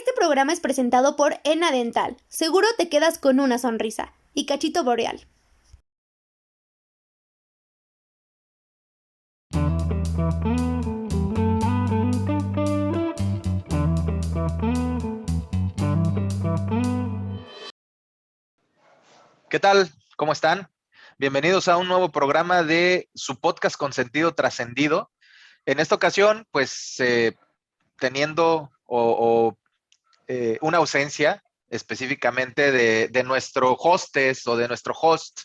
Este programa es presentado por Ena Dental. Seguro te quedas con una sonrisa. Y Cachito Boreal. ¿Qué tal? ¿Cómo están? Bienvenidos a un nuevo programa de su podcast con sentido trascendido. En esta ocasión, pues teniendo una ausencia específicamente de nuestro hostess o de nuestro host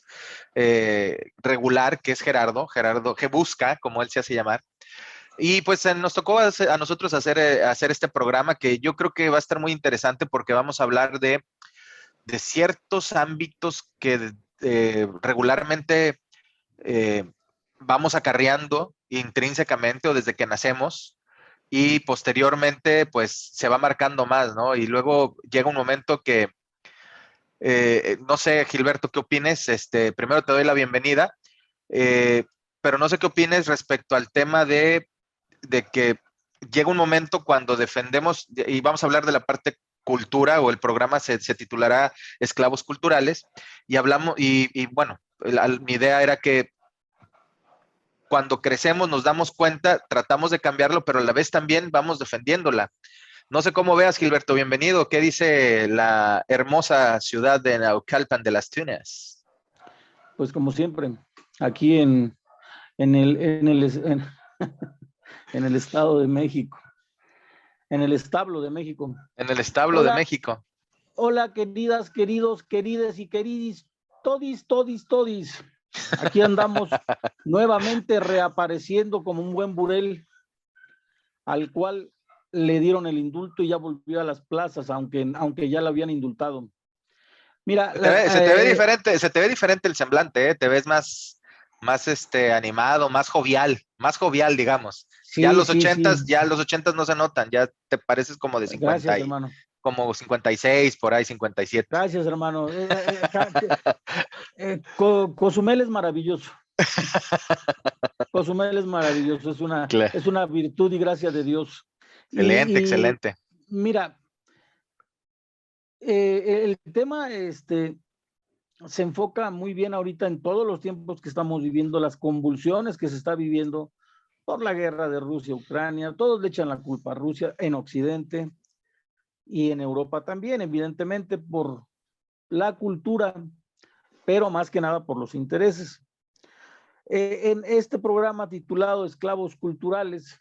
regular, que es Gerardo Gebusca, como él se hace llamar. Y pues nos tocó a nosotros hacer este programa que yo creo que va a estar muy interesante porque vamos a hablar de ciertos ámbitos que regularmente vamos acarreando intrínsecamente o desde que nacemos y posteriormente pues se va marcando más, ¿no? Y luego llega un momento que, no sé, Gilberto, ¿qué opines? Primero te doy la bienvenida, eh, pero no sé qué opines respecto al tema de que llega un momento cuando defendemos, y vamos a hablar de la parte cultura, o el programa se titulará Esclavos Culturales, y hablamos, y bueno, mi idea era que cuando crecemos nos damos cuenta, tratamos de cambiarlo, pero a la vez también vamos defendiéndola. No sé cómo veas, Gilberto, bienvenido. ¿Qué dice la hermosa ciudad de Naucalpan de las Tunas? Pues como siempre, aquí en en el Estado de México, en el establo de México. En el establo de Hola, México. hola, queridas, queridos, querides y queridis, todis. Aquí andamos nuevamente reapareciendo como un buen burel al cual le dieron el indulto y ya volvió a las plazas, aunque ya lo habían indultado. Mira, Se te ve diferente el semblante, ¿eh? Te ves más animado, más jovial, digamos. Ya sí, sí, sí. los ochentas no se notan, ya te pareces como de 50 Gracias, y, hermano. como 56, por ahí 57. Gracias, hermano. Cozumel es maravilloso. Cozumel es maravilloso, Claro. es una virtud y gracia de Dios. Y Excelente. mira, el tema se enfoca muy bien ahorita en todos los tiempos que estamos viviendo, las convulsiones que se está viviendo por la guerra de Rusia-Ucrania. Todos le echan la culpa a Rusia en Occidente y en Europa también, evidentemente por la cultura, pero más que nada por los intereses. En este programa titulado Esclavos Culturales,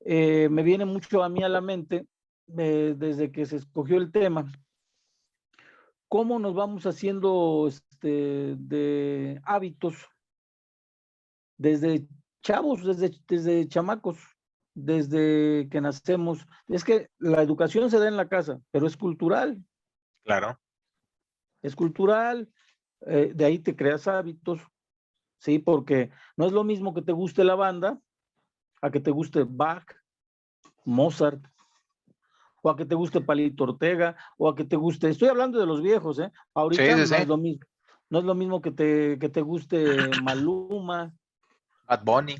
me viene mucho a mí a la mente, desde que se escogió el tema, cómo nos vamos haciendo de hábitos desde chavos, desde chamacos, desde que nacemos. Es que la educación se da en la casa, pero es cultural. Claro. Es cultural, de ahí te creas hábitos, ¿sí? Porque no es lo mismo que te guste la banda, a que te guste Bach, Mozart, o a que te guste Palito Ortega, o a que te guste, estoy hablando de los viejos, ¿eh? Sí, Ahorita sí, sí. no es lo mismo. No es lo mismo que te guste Maluma, Bad Bunny.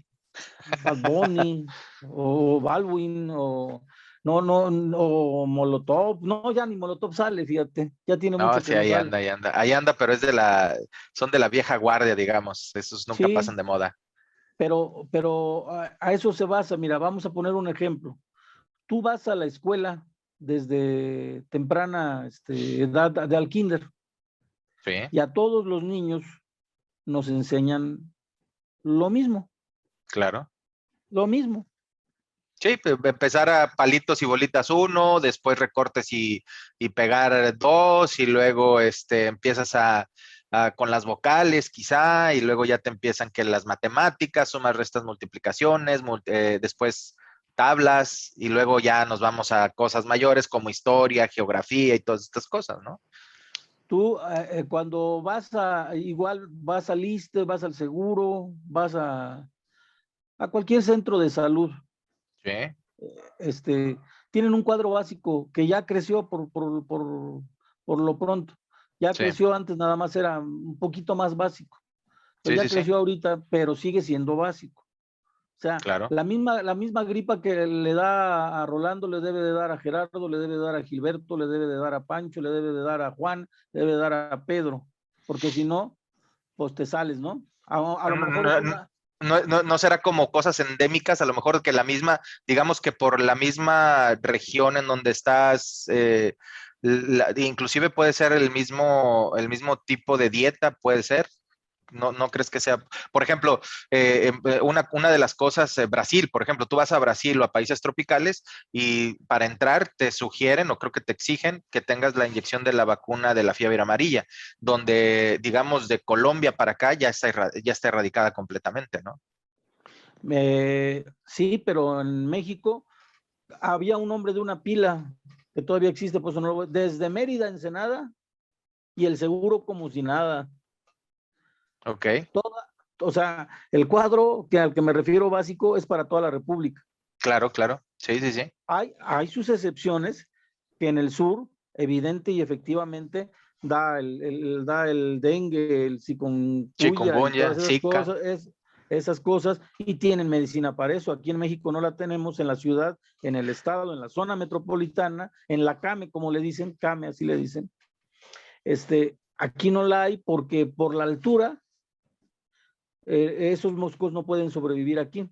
Bad Bunny, o Baldwin, o o Molotov. No, ya ni Molotov sale, fíjate. Ya tiene No, mucho que sí, no sale. ahí anda, pero son de la vieja guardia, digamos. Esos nunca Sí, pasan de moda. pero a eso se basa. Mira, vamos a poner un ejemplo. Tú vas a la escuela desde temprana edad de al kinder Sí, y a todos los niños nos enseñan lo mismo, claro. lo mismo. Sí, empezar a palitos y bolitas uno, después recortes y pegar dos, y luego empiezas con las vocales quizá, y luego ya te empiezan que las matemáticas, sumas, restas, multiplicaciones, después tablas, y luego ya nos vamos a cosas mayores como historia, geografía y todas estas cosas, ¿no? Tú cuando igual vas al ISSSTE, vas al seguro, vas a cualquier centro de salud, Sí, este, tienen un cuadro básico que ya creció por lo pronto. Ya sí, creció antes, nada más era un poquito más básico. Pero sí, ya sí, sí. creció ahorita, pero sigue siendo básico. O sea, Claro. la misma gripa que le da a Rolando le debe de dar a Gerardo, le debe de dar a Gilberto, le debe de dar a Pancho, le debe de dar a Juan, le debe de dar a Pedro, porque si no, pues te sales, ¿no? A lo mejor es No, una... no será como cosas endémicas, a lo mejor que la misma, digamos que por la misma región en donde estás, inclusive puede ser el mismo tipo de dieta, puede ser. No crees que sea, por ejemplo, una de las cosas, Brasil, por ejemplo, tú vas a Brasil o a países tropicales y para entrar te sugieren o creo que te exigen que tengas la inyección de la vacuna de la fiebre amarilla, donde, digamos, de Colombia para acá ya está erradicada completamente, ¿no? sí, pero en México había un hombre de una pila que todavía existe, pues no, desde Mérida a Ensenada y el seguro como si nada. Ok, Toda, o sea, el cuadro que al que me refiero básico es para toda la República. claro, claro. Sí, sí, sí. Hay sus excepciones que en el sur, evidente y efectivamente, da el dengue, el chikungunya y Chikungunya, todas Zika. esas cosas, y tienen medicina para eso. Aquí en México no la tenemos, en la ciudad, en el estado, en la zona metropolitana, en la CAME, como le dicen, CAME, así le dicen. Aquí no la hay porque por la altura, esos moscos no pueden sobrevivir aquí.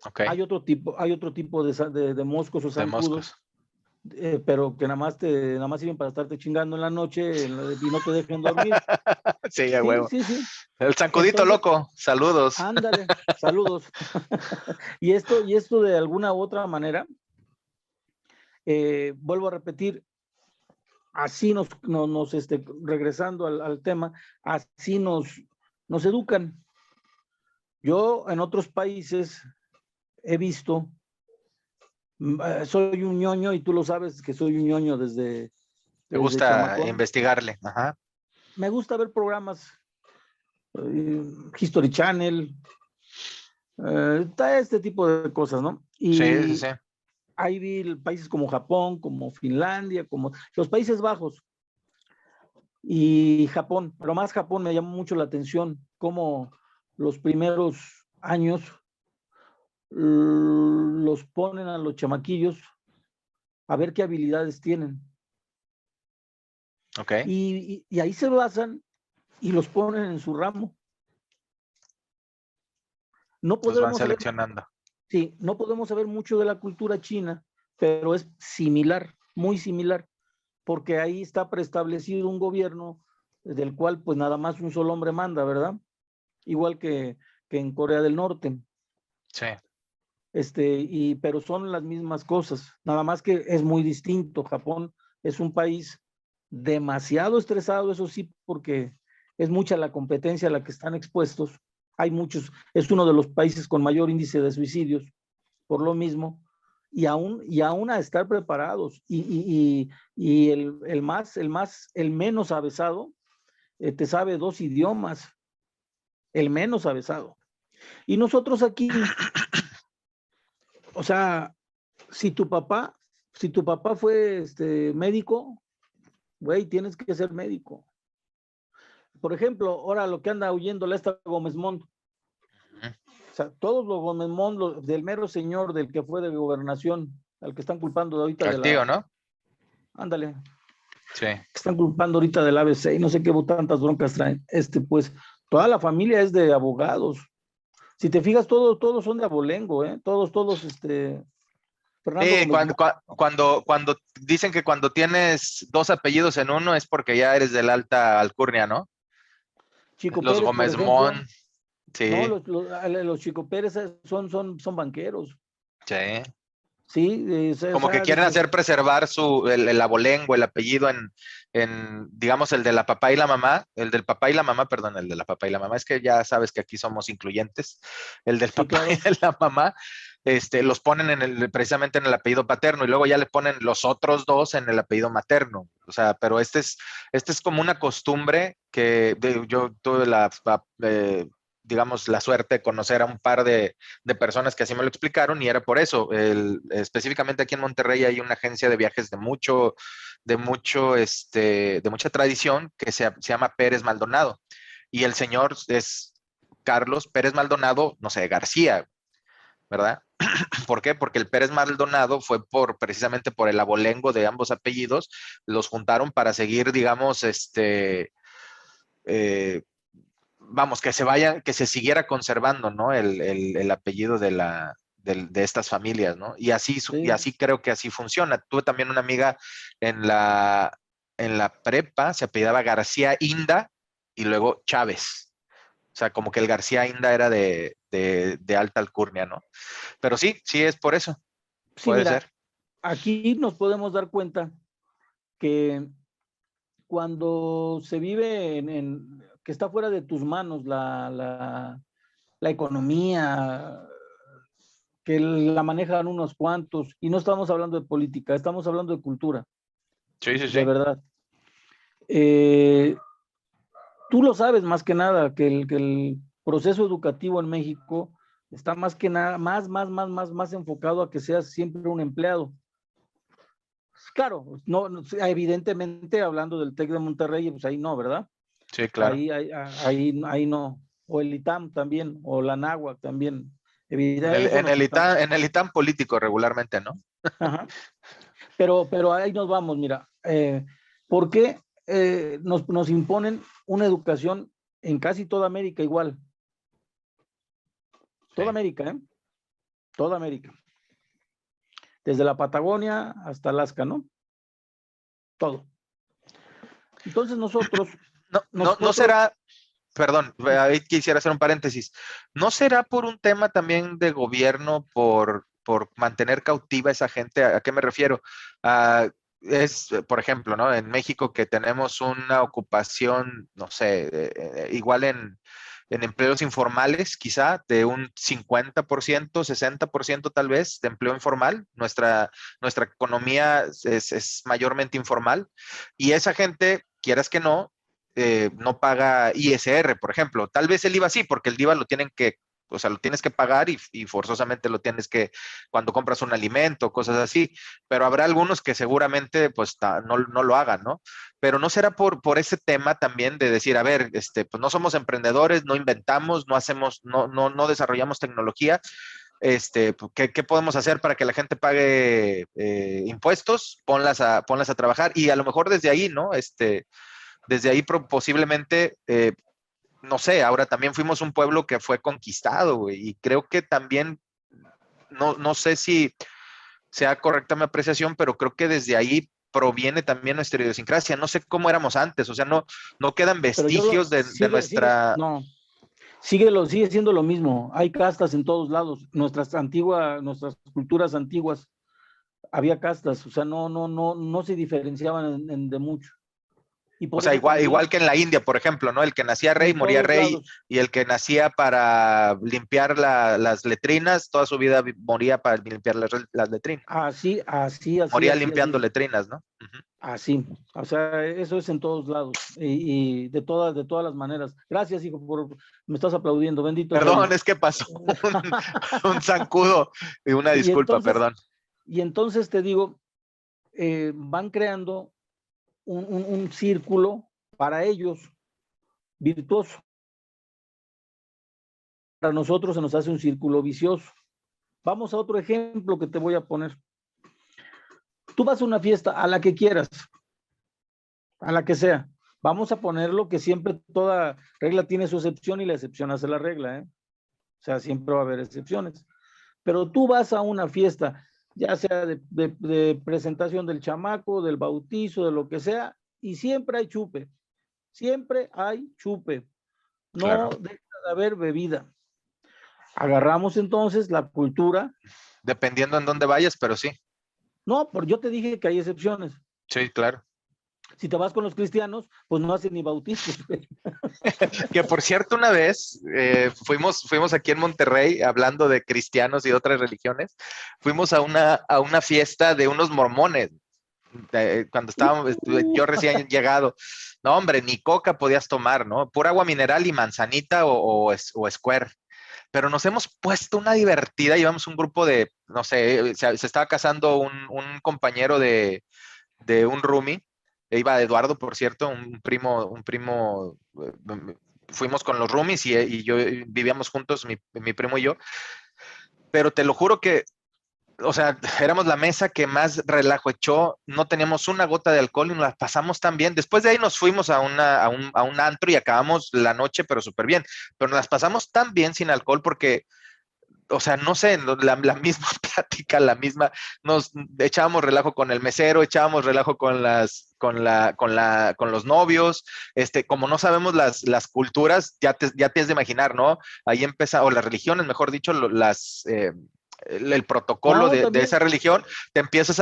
Ok, Hay otro tipo de moscos o de zancudos, moscos. pero que nada más sirven para estarte chingando en la noche y no te dejen dormir. Sí, a Sí, huevo. sí, sí. El zancudito Entonces, loco, saludos. ándale, saludos. Y esto de alguna u otra manera, vuelvo a repetir, así regresando al tema, así nos educan. Yo en otros países he visto, soy un ñoño y tú lo sabes que soy un ñoño Me desde gusta chamacón. investigarle. Ajá. Me gusta ver programas, History Channel, este tipo de cosas, ¿no? Sí, sí, sí. Y ahí vi países como Japón, como Finlandia, como los Países Bajos y Japón, pero más Japón me llamó mucho la atención, cómo los primeros años los ponen a los chamaquillos a ver qué habilidades tienen. Ok. Y ahí se basan y los ponen en su ramo. No Los van podemos saber, seleccionando. sí, no podemos saber mucho de la cultura china, pero es similar, muy similar, porque ahí está preestablecido un gobierno del cual pues nada más un solo hombre manda, ¿verdad? Igual que en Corea del Norte. Sí. Pero son las mismas cosas, nada más que es muy distinto. Japón es un país demasiado estresado, eso sí, porque es mucha la competencia a la que están expuestos. Hay muchos, es uno de los países con mayor índice de suicidios, por lo mismo, y aún a estar preparados. Y el menos avesado, te sabe 2 idiomas, el menos avesado. Y nosotros aquí, o sea, si tu papá, si tu papá fue médico, güey, tienes que ser médico. Por ejemplo, ahora lo que anda huyendo esta Gómez Mont, o sea, todos los Gómez Mont, del mero señor del que fue de gobernación, al que están culpando ahorita de Al tío, la, ¿no? ándale, Sí. que están culpando ahorita del ABC y no sé qué tantas broncas traen. Pues toda la familia es de abogados. Si te fijas, todos son de abolengo, ¿eh? Todos, Fernando Sí, Gómez Mont, cuando dicen que cuando tienes dos apellidos en uno es porque ya eres de la alta alcurnia, ¿no? Chico Los Pérez, por Gómez ejemplo, Mon, no, sí, los Chico Pérez son banqueros. sí. Sí, o Como que sea, quieren dices, hacer preservar el abolengo, el apellido digamos, el de la papá y la mamá, el del papá y la mamá, perdón, el de la papá y la mamá, es que ya sabes que aquí somos incluyentes, el del sí, papá y claro. de la mamá, los ponen precisamente en el apellido paterno y luego ya le ponen los otros dos en el apellido materno. O sea, pero este es como una costumbre yo tuve digamos, la suerte de conocer a un par de personas que así me lo explicaron y era por eso. Específicamente aquí en Monterrey hay una agencia de viajes de mucha tradición que se llama Pérez Maldonado y el señor es Carlos Pérez Maldonado, no sé, García. ¿verdad? ¿Por qué? Porque el Pérez Maldonado fue precisamente por el abolengo de ambos apellidos, los juntaron para seguir, digamos, eh, vamos, que se siguiera conservando, ¿no? El apellido de estas familias, ¿no? Y Sí, así creo que así funciona. Tuve también una amiga en la prepa, se apellidaba García Inda y luego Chávez. O sea, como que el García Inda era de alta alcurnia, ¿no? Pero sí, sí es por eso, sí, puede ser. mira, aquí nos podemos dar cuenta que cuando se vive que está fuera de tus manos la economía, que la manejan unos cuantos, y no estamos hablando de política, estamos hablando de cultura, Sí, sí, de sí. verdad. Eh, Tú lo sabes más que nada, que el proceso educativo en México está más que nada, más enfocado a que seas siempre un empleado. Claro, evidentemente hablando del TEC de Monterrey, pues ahí no, ¿verdad? Sí, claro. Ahí no. O el ITAM también, o la NAHUAC también. En el, Eso en nos el falta. ITAM, en el ITAM político regularmente, ¿no? Ajá. Pero ahí nos vamos, mira. ¿Por qué nos imponen una educación en casi toda América igual? Toda Sí. América, ¿eh? Toda América. Desde la Patagonia hasta Alaska, ¿no? Todo. Entonces No, no, no nosotros, será, perdón, ahí quisiera hacer un paréntesis. ¿No será por un tema también de gobierno, por mantener cautiva a esa gente? ¿A qué me refiero? Ah, por ejemplo, ¿no? En México que tenemos una ocupación, no sé, igual en empleos informales, quizá de un 50%, 60% tal vez de empleo informal. Nuestra economía es mayormente informal y esa gente, quieras que no paga ISR, por ejemplo. Tal vez el IVA sí, porque el IVA lo tienen que, o sea, lo tienes que pagar y forzosamente lo tienes que, cuando compras un alimento, cosas así, pero habrá algunos que seguramente pues no lo hagan, ¿no? Pero no será por ese tema también de decir, a ver, pues no somos emprendedores, no inventamos, no hacemos, no desarrollamos tecnología. Pues, ¿qué podemos hacer para que la gente pague impuestos? Ponlas a trabajar y a lo mejor desde ahí, ¿no? Desde ahí posiblemente, no sé, ahora también fuimos un pueblo que fue conquistado, güey, y creo que también, no sé si sea correcta mi apreciación, pero creo que desde ahí proviene también nuestra idiosincrasia. No sé cómo éramos antes, o sea, no quedan pero vestigios de nuestra... no, sigue siendo lo mismo. Hay castas en todos lados. Nuestras culturas antiguas, había castas, o sea, no se diferenciaban de mucho. Y O por sea, eso igual también, que en la India, por ejemplo, ¿no? El que nacía rey en moría todos rey lados, y el que nacía para limpiar las letrinas, toda su vida moría para limpiar las letrinas. Moría limpiando así. letrinas, ¿no? Ujú. Así, o sea, eso es en todos lados y de todas las maneras. Gracias, hijo, me estás aplaudiendo, bendito sea Perdón, Dios. es que pasó un zancudo y una Y disculpa, entonces, perdón. y entonces te digo, van creando un círculo para ellos virtuoso. Para nosotros se nos hace un círculo vicioso. Vamos a otro ejemplo que te voy a poner. Tú vas a una fiesta, a la que quieras, a la que sea. Vamos a ponerlo que siempre toda regla tiene su excepción y la excepción hace la regla, ¿eh? O sea, siempre va a haber excepciones. Pero tú vas a una fiesta, ya sea de presentación del chamaco, del bautizo, de lo que sea, y siempre hay chupe. Siempre hay chupe. Claro. No deja de haber bebida. Agarramos entonces la cultura. Dependiendo en dónde vayas, pero sí. No, porque yo te dije que hay excepciones. Sí, claro. Si te vas con los cristianos, pues no hacen ni bautizos. Que por cierto, una vez fuimos aquí en Monterrey, hablando de cristianos y de otras religiones, fuimos a una fiesta de unos mormones, cuando estábamos, yo recién llegado. No, hombre, ni coca podías tomar, ¿no? Pura agua mineral y manzanita o Square. Pero nos hemos puesto una divertida, llevamos un grupo de, no sé, se estaba casando un compañero de un roomie, iba Eduardo, por cierto, un primo, fuimos con los roomies y yo vivíamos juntos, mi primo y yo, pero te lo juro que, o sea, éramos la mesa que más relajo echó, no teníamos una gota de alcohol y nos la pasamos tan bien. Después de ahí nos fuimos a un antro y acabamos la noche, pero súper bien. Pero nos las pasamos tan bien sin alcohol porque, o sea, no sé, la misma plática, la misma, nos echábamos relajo con el mesero, echábamos relajo con con los novios, como no sabemos las culturas, ya te has de imaginar, ¿no? Ahí empieza, o las religiones, mejor dicho, el protocolo No, de esa también, religión, te empiezas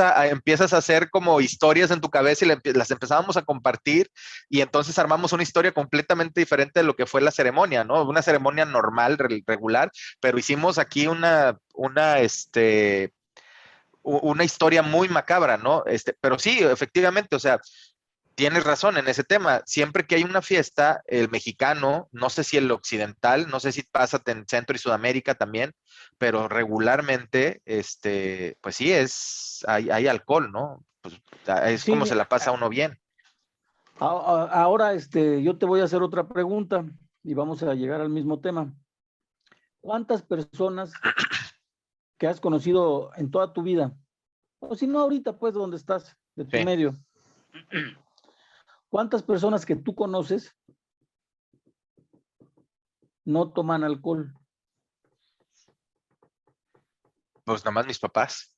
a hacer como historias en tu cabeza y las empezábamos a compartir y entonces armamos una historia completamente diferente de lo que fue la ceremonia, ¿no? Una ceremonia normal, regular, pero hicimos aquí una historia muy macabra, ¿no? Pero sí, efectivamente, o sea, tienes razón en ese tema. Siempre que hay una fiesta, el mexicano, no sé si el occidental, no sé si pasa en Centro y Sudamérica también, pero regularmente, pues sí, hay alcohol, ¿no? Pues es como sí, se la pasa uno bien. ahora yo te voy a hacer otra pregunta y vamos a llegar al mismo tema. ¿Cuántas personas que has conocido en toda tu vida, o si no ahorita, pues, donde estás, de tu Sí. medio, cuántas personas que tú conoces no toman alcohol? Pues nomás mis papás.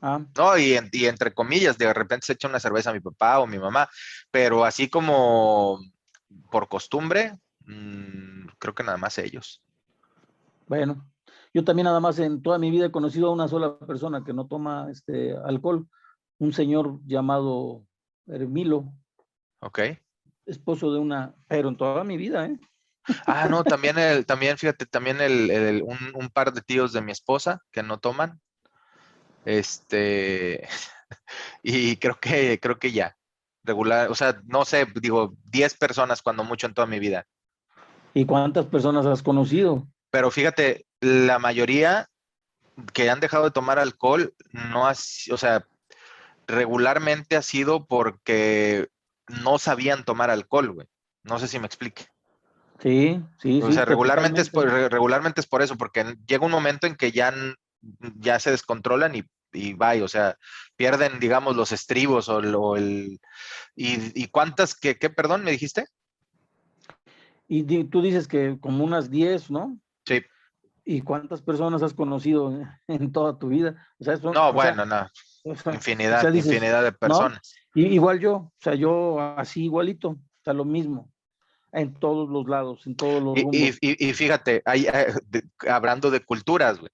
Ah, No, y entre comillas, de repente se echa una cerveza a mi papá o mi mamá, pero así como por costumbre, creo que nada más ellos. bueno, yo también nada más en toda mi vida he conocido a una sola persona que no toma alcohol, un señor llamado Hermilo, ¿Ok? esposo de una, pero en toda mi vida, ¿eh? Ah, no, también, fíjate, también un par de tíos de mi esposa que no toman, este, y creo que ya, regular, o sea, no sé, digo, 10 personas cuando mucho en toda mi vida, ¿Y cuántas personas has conocido? pero fíjate, la mayoría que han dejado de tomar alcohol, no o sea, regularmente ha sido porque no sabían tomar alcohol, güey, no sé si me explique. Sí, sí, O sí, sea, totalmente. regularmente es por eso, porque llega un momento en que ya se descontrolan y bye, o sea, pierden, digamos, los estribos y cuántas, perdón, me dijiste? Y tú dices que como unas 10, ¿no? Sí, ¿Y cuántas personas has conocido en toda tu vida? O sea, no, bueno, no, o sea, dices, infinidad de ¿no? personas. Igual yo, o sea, yo así igualito, o sea, lo mismo, en todos los lados, en todos los rumbos. Y fíjate, hablando de culturas, güey,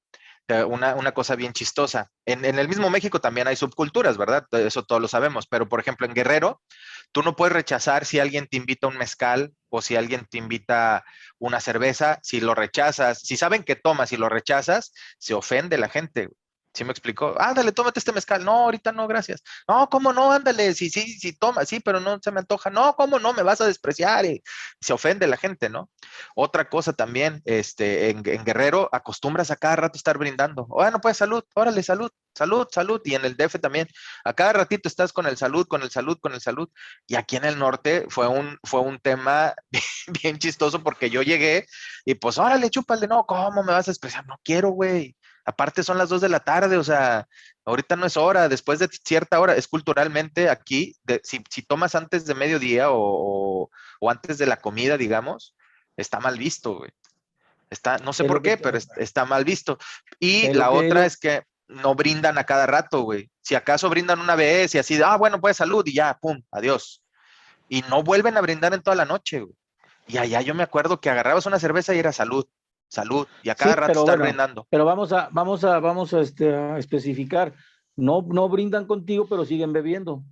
una cosa bien chistosa. En el mismo México también hay subculturas, ¿verdad? Eso todos lo sabemos, pero por ejemplo en Guerrero, tú no puedes rechazar si alguien te invita a un mezcal o si alguien te invita una cerveza, si lo rechazas, si saben que tomas y lo rechazas, se ofende la gente. ¿Sí me explicó? Ándale, tómate este mezcal. No, ahorita no, gracias. No, ¿cómo no? Ándale, sí, sí, sí, toma, sí, pero no se me antoja. No, ¿cómo no? Me vas a despreciar. Y se ofende la gente, ¿no? Otra cosa también, en Guerrero acostumbras a cada rato estar brindando. Bueno, pues salud, órale, salud, salud, salud. Y en el DF también, a cada ratito estás con el salud, con el salud, con el salud. Y aquí en el norte fue un tema bien chistoso porque yo llegué y pues, órale, chúpale, no, ¿cómo me vas a despreciar? No quiero, güey. Aparte son las 2 de la tarde, o sea, ahorita no es hora, después de cierta hora, es culturalmente aquí, si tomas antes de mediodía o antes de la comida, digamos, está mal visto, güey. No sé Es lo por que, qué, pero está mal visto. Y es lo la que otra yo, es que no brindan a cada rato, güey. Si acaso brindan una vez y así, bueno, pues salud y ya, pum, adiós. Y no vuelven a brindar en toda la noche, güey. Y allá yo me acuerdo que agarrabas una cerveza y era salud, salud, y a cada sí, rato pero estar bueno, brindando. pero vamos a especificar. No, no brindan contigo, pero siguen bebiendo.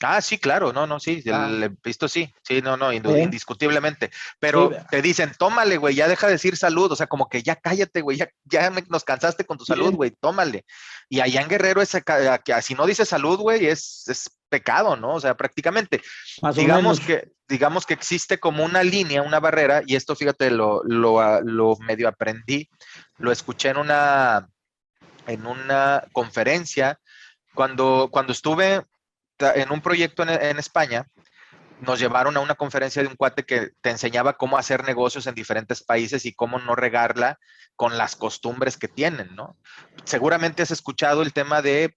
Ah, sí, claro, no, no, sí, Ah, el visto sí, no, no, ¿eh? indiscutiblemente, Sí, pero te dicen, tómale, güey, ya deja de decir salud, o sea, como que ya cállate, güey, ya nos cansaste con tu salud, sí, güey, tómale. Y allá en Guerrero, que si no dices salud, güey, es pecado, ¿no? O sea, prácticamente, más o menos. digamos que existe como una línea, una barrera, y esto, fíjate, lo medio aprendí, lo escuché en una conferencia, cuando estuve en un proyecto en España, nos llevaron a una conferencia de un cuate que te enseñaba cómo hacer negocios en diferentes países y cómo no regarla con las costumbres que tienen, ¿no? Seguramente has escuchado el tema de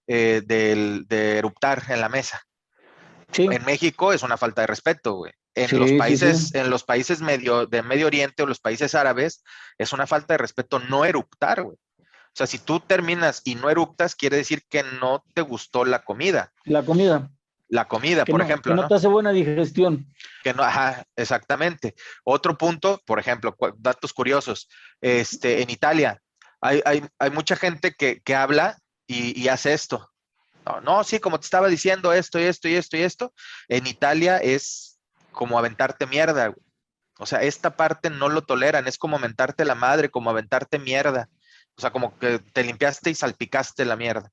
eruptar en la mesa. Sí, En México es una falta de respeto, güey. sí, sí, sí. En los países de Medio Oriente o los países árabes es una falta de respeto no eruptar, güey. O sea, si tú terminas y no eruptas, quiere decir que no te gustó la comida. La comida, La comida, por que ejemplo, no ¿no? te hace buena digestión. Que no, ajá, exactamente. Otro punto, por ejemplo, datos curiosos. En Italia hay mucha gente que habla y hace esto. No, no, sí, como te estaba diciendo, esto y esto y esto y esto. En Italia es como aventarte mierda, güey. O sea, esta parte no lo toleran, es como aventarte la madre, como aventarte mierda. O sea, como que te limpiaste y salpicaste la mierda.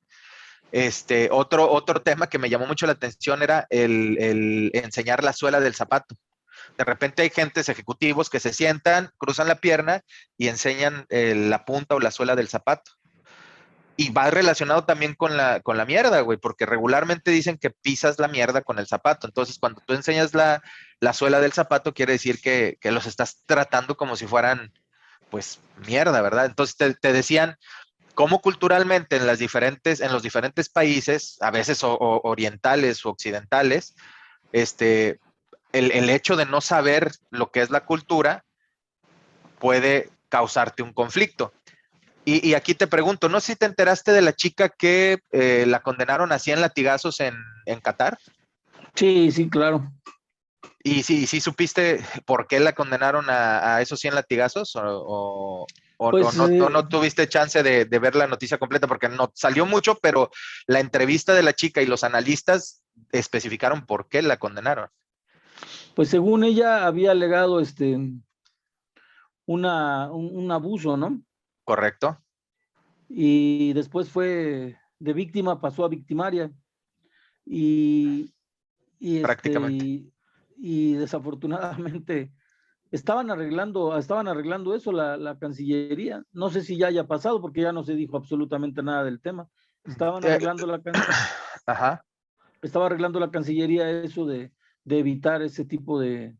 Otro tema que me llamó mucho la atención era el enseñar la suela del zapato. De repente hay gentes ejecutivos que se sientan, cruzan la pierna y enseñan la punta o la suela del zapato. Y va relacionado también con la mierda, güey, porque regularmente dicen que pisas la mierda con el zapato. Entonces, cuando tú enseñas la suela del zapato, quiere decir que los estás tratando como si fueran, pues, mierda, ¿verdad? Entonces te decían cómo culturalmente en los diferentes países, a veces orientales o occidentales, este, el hecho de no saber lo que es la cultura puede causarte un conflicto. Y aquí te pregunto, no sé si te enteraste de la chica que la condenaron a 100 latigazos en Qatar. Sí, sí, claro. Y sí supiste por qué la condenaron a esos 100 latigazos Pues o no tuviste chance de ver la noticia completa porque no salió mucho, pero la entrevista de la chica y los analistas especificaron por qué la condenaron. Pues según ella había alegado un abuso, ¿no? ¿Correcto? Y después fue de víctima, pasó a victimaria. Y, y, Prácticamente. y desafortunadamente estaban arreglando eso la Cancillería. No sé si ya haya pasado porque ya no se dijo absolutamente nada del tema. Estaban Eh, arreglando ajá, estaba arreglando la Cancillería eso de evitar ese tipo de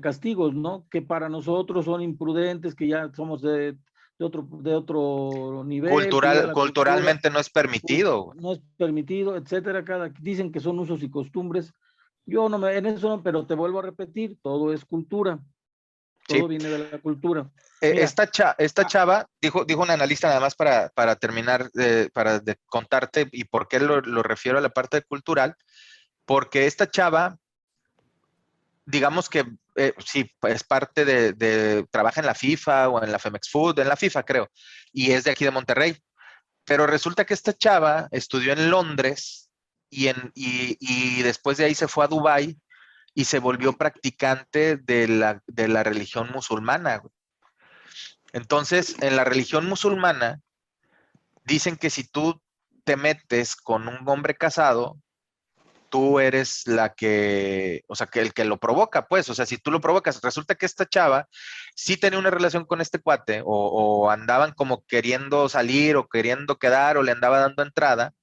castigos, ¿no? Que para nosotros son imprudentes, que ya somos de otro nivel, que ya la cultura culturalmente no es permitido. no es permitido, etcétera. Dicen que son usos y costumbres. Yo no me, en eso no, pero te vuelvo a repetir, todo es cultura, Sí. todo viene de la cultura. Mira, Esta ah, chava, dijo un analista nada más para terminar, contarte y por qué lo refiero a la parte cultural, porque esta chava, digamos que sí, es parte trabaja en la FIFA o en la Femex Food, en la FIFA creo, y es de aquí de Monterrey, pero resulta que esta chava estudió en Londres y después de ahí se fue a Dubái y se volvió practicante de la religión musulmana, güey. Entonces, en la religión musulmana, dicen que si tú te metes con un hombre casado, tú eres la que, o sea, que el que lo provoca, pues, o sea, si tú lo provocas, resulta que esta chava sí tenía una relación con este cuate o andaban como queriendo salir o queriendo quedar o le andaba dando entrada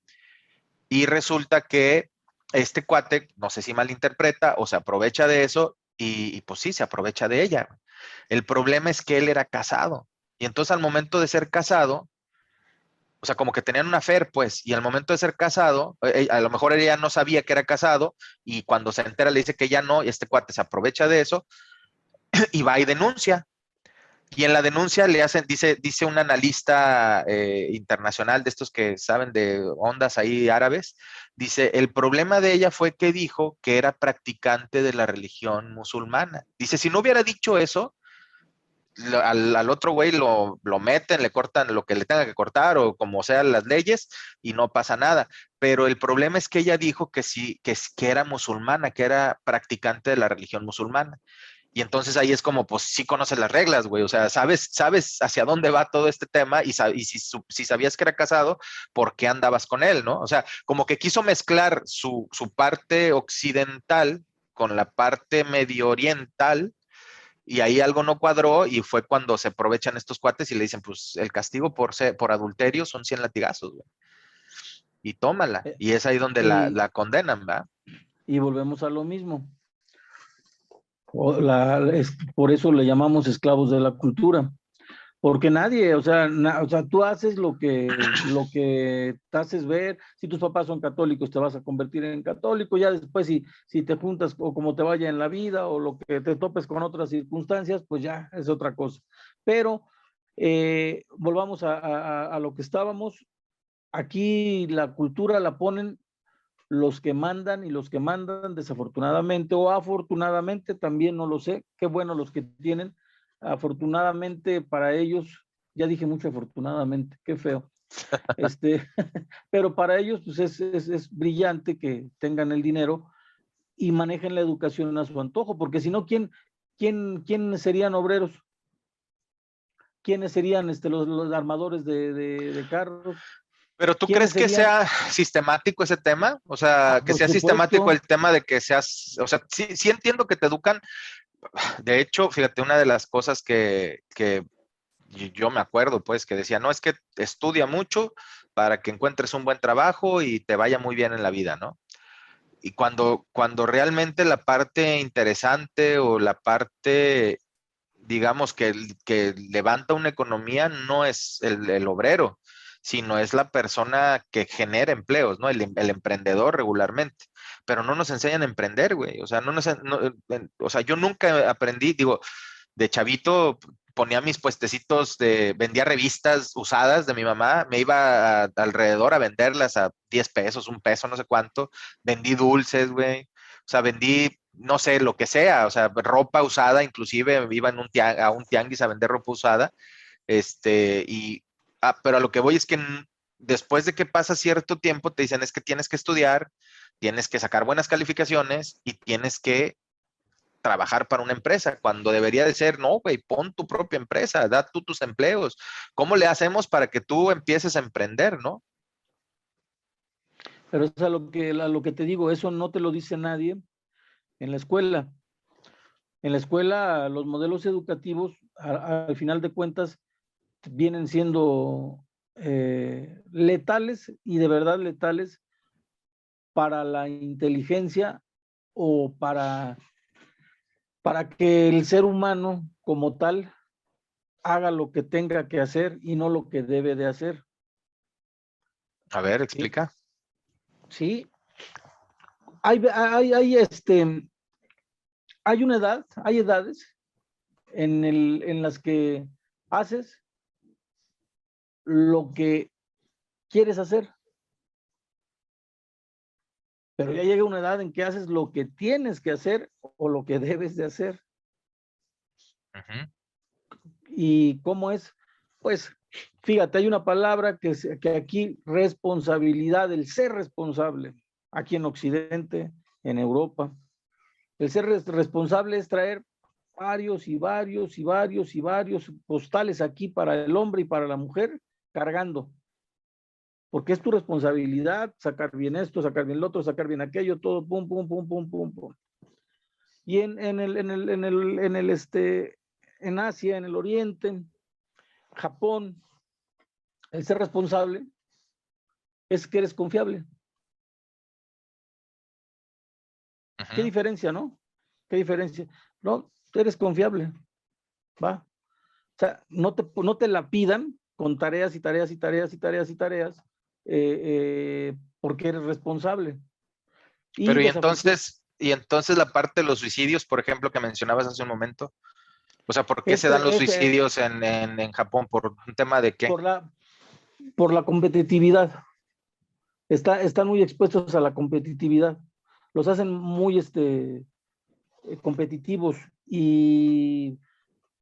y resulta que este cuate, no sé si malinterpreta o se aprovecha de eso y pues sí, se aprovecha de ella. El problema es que él era casado y entonces al momento de ser casado, o sea, como que tenían una affair, pues, y al momento de ser casado, a lo mejor ella no sabía que era casado, y cuando se entera le dice que ya no, y este cuate se aprovecha de eso, y va y denuncia. Y en la denuncia le hacen, dice un analista internacional de estos que saben de ondas ahí árabes, dice, el problema de ella fue que dijo que era practicante de la religión musulmana. Dice, si no hubiera dicho eso, al otro güey lo meten, le cortan lo que le tenga que cortar o como sean las leyes y no pasa nada. Pero el problema es que ella dijo que sí, que era musulmana, que era practicante de la religión musulmana. Y entonces ahí es como, pues sí conoces las reglas, güey. O sea, sabes hacia dónde va todo este tema y si sabías que era casado, ¿por qué andabas con él, no? O sea, como que quiso mezclar su parte occidental con la parte medio oriental y ahí algo no cuadró y fue cuando se aprovechan estos cuates y le dicen, pues el castigo por adulterio son 100 latigazos, güey. Y tómala. eh, Y es ahí donde y, la condenan, ¿va? y volvemos a lo mismo. Por eso le llamamos esclavos de la cultura. Porque nadie, o sea, tú haces lo que te haces ver. Si tus papás son católicos, te vas a convertir en católico. Ya después, si te juntas o como te vaya en la vida o lo que te topes con otras circunstancias, pues ya es otra cosa. Pero volvamos a lo que estábamos. Aquí la cultura la ponen los que mandan y los que mandan, desafortunadamente o afortunadamente, también no lo sé. Qué bueno los que tienen. Afortunadamente para ellos, ya dije mucho afortunadamente, qué feo. Pero para ellos pues es brillante que tengan el dinero y manejen la educación a su antojo, porque si no, ¿quién serían obreros? ¿Quiénes serían los armadores de carros? Pero ¿tú ¿Quiénes crees que serían? sea sistemático ese tema? O sea, que Por sea sistemático supuesto. el tema de que seas, o sea, sí, sí entiendo que te educan. De hecho, fíjate, una de las cosas que yo me acuerdo, pues, que decía, no, es que estudia mucho para que encuentres un buen trabajo y te vaya muy bien en la vida, ¿no? Y cuando realmente la parte interesante o la parte, digamos, que levanta una economía no es el obrero, sino es la persona que genera empleos, ¿no? El emprendedor regularmente. Pero no nos enseñan a emprender, güey. O sea, o sea, yo nunca aprendí, digo, de chavito ponía mis puestecitos vendía revistas usadas de mi mamá, me iba alrededor a venderlas a 10 pesos, un peso, no sé cuánto, vendí dulces, güey, o sea, vendí, no sé, lo que sea, o sea, ropa usada, inclusive iba a un tianguis a vender ropa usada, pero a lo que voy es que después de que pasa cierto tiempo te dicen es que tienes que estudiar, tienes que sacar buenas calificaciones y tienes que trabajar para una empresa, cuando debería de ser, no, güey, pon tu propia empresa, da tú tus empleos. ¿Cómo le hacemos para que tú empieces a emprender, no? Pero es a lo que te digo, eso no te lo dice nadie en la escuela. En la escuela, los modelos educativos, al final de cuentas, vienen siendo letales y de verdad letales para la inteligencia o para que el ser humano como tal haga lo que tenga que hacer y no lo que debe de hacer. A ver, ¿Sí? explica. Sí. Hay una edad, hay edades en las que haces lo que quieres hacer, pero ya llega una edad en que haces lo que tienes que hacer o lo que debes de hacer. Ujú. ¿Y cómo es? Pues fíjate, hay una palabra que aquí, responsabilidad, el ser responsable, aquí en Occidente, en Europa. El ser responsable es traer varios y varios y varios y varios postales aquí para el hombre y para la mujer cargando, porque es tu responsabilidad sacar bien esto, sacar bien lo otro, sacar bien aquello, todo, pum, pum, pum, pum, pum, pum. Y en Asia, en el Oriente, Japón, el ser responsable es que eres confiable. ¿Qué Ujú. diferencia, no? ¿Qué diferencia? No, eres confiable, ¿va? O sea, no te la pidan con tareas y tareas y tareas y tareas y tareas, porque eres responsable. Y Pero desafortunadamente, y entonces la parte de los suicidios, por ejemplo, que mencionabas hace un momento, o sea, ¿por qué se dan los suicidios en Japón? ¿Por un tema de qué? por la competitividad. Están muy expuestos a la competitividad. Los hacen muy competitivos y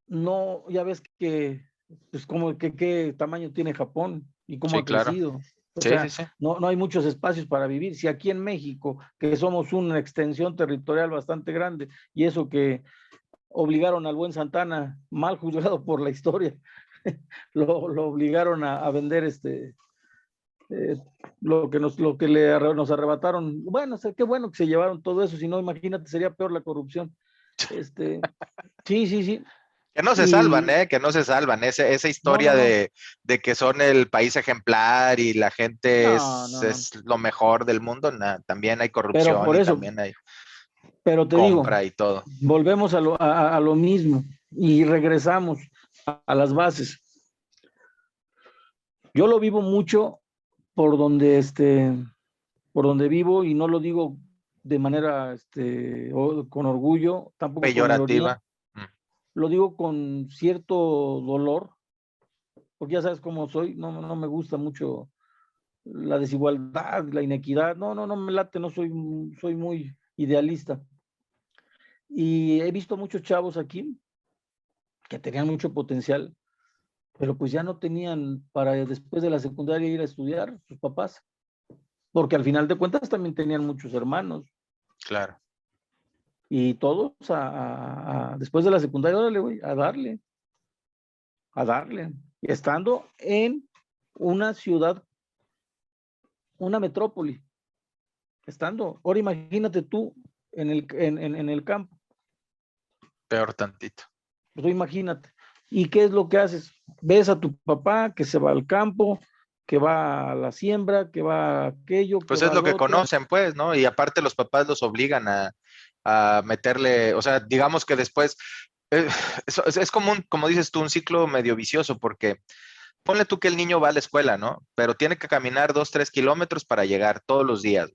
no, ya ves que, pues como que qué tamaño tiene Japón y cómo Sí, ha claro. crecido. O Sí, sí, sea, sí. no hay muchos espacios para vivir. Si aquí en México, que somos una extensión territorial bastante grande, y eso que obligaron al buen Santana, mal juzgado por la historia, lo obligaron a vender eh, nos arrebataron. Bueno, o sea, qué bueno que se llevaron todo eso, si no, imagínate, sería peor la corrupción. Sí, sí, sí. Que no se salvan, Y ¿eh? Que no se salvan. Esa no, historia no, no, de que son el país ejemplar y la gente no, no, no. es lo mejor del mundo, también hay Pero corrupción por y eso, también hay. Pero te digo, compra y todo. volvemos a lo mismo y regresamos a las bases. Yo lo vivo mucho por donde, por donde vivo, y no lo digo de manera con orgullo, tampoco con ironía, Peyorativa. lo digo con cierto dolor, porque ya sabes cómo soy, no me gusta mucho la desigualdad, la inequidad, no me late, no soy muy idealista. Y he visto muchos chavos aquí que tenían mucho potencial, pero pues ya no tenían para después de la secundaria ir a estudiar sus papás, porque al final de cuentas también tenían muchos hermanos. Claro. Y todos después de la secundaria, órale, güey, a darle. Y estando en una ciudad, una metrópoli, ahora imagínate tú en el campo, Peor tantito. pues imagínate. ¿Y qué es lo que haces? Ves a tu papá que se va al campo, que va a la siembra, que va a aquello, que Pues es va lo al que otro. conocen, pues, ¿no? Y aparte los papás los obligan a meterle, o sea, digamos que después, eh, es como como dices tú, un ciclo medio vicioso, porque ponle tú que el niño va a la escuela, ¿no? Pero tiene que caminar 2, 3 kilómetros para llegar todos los días.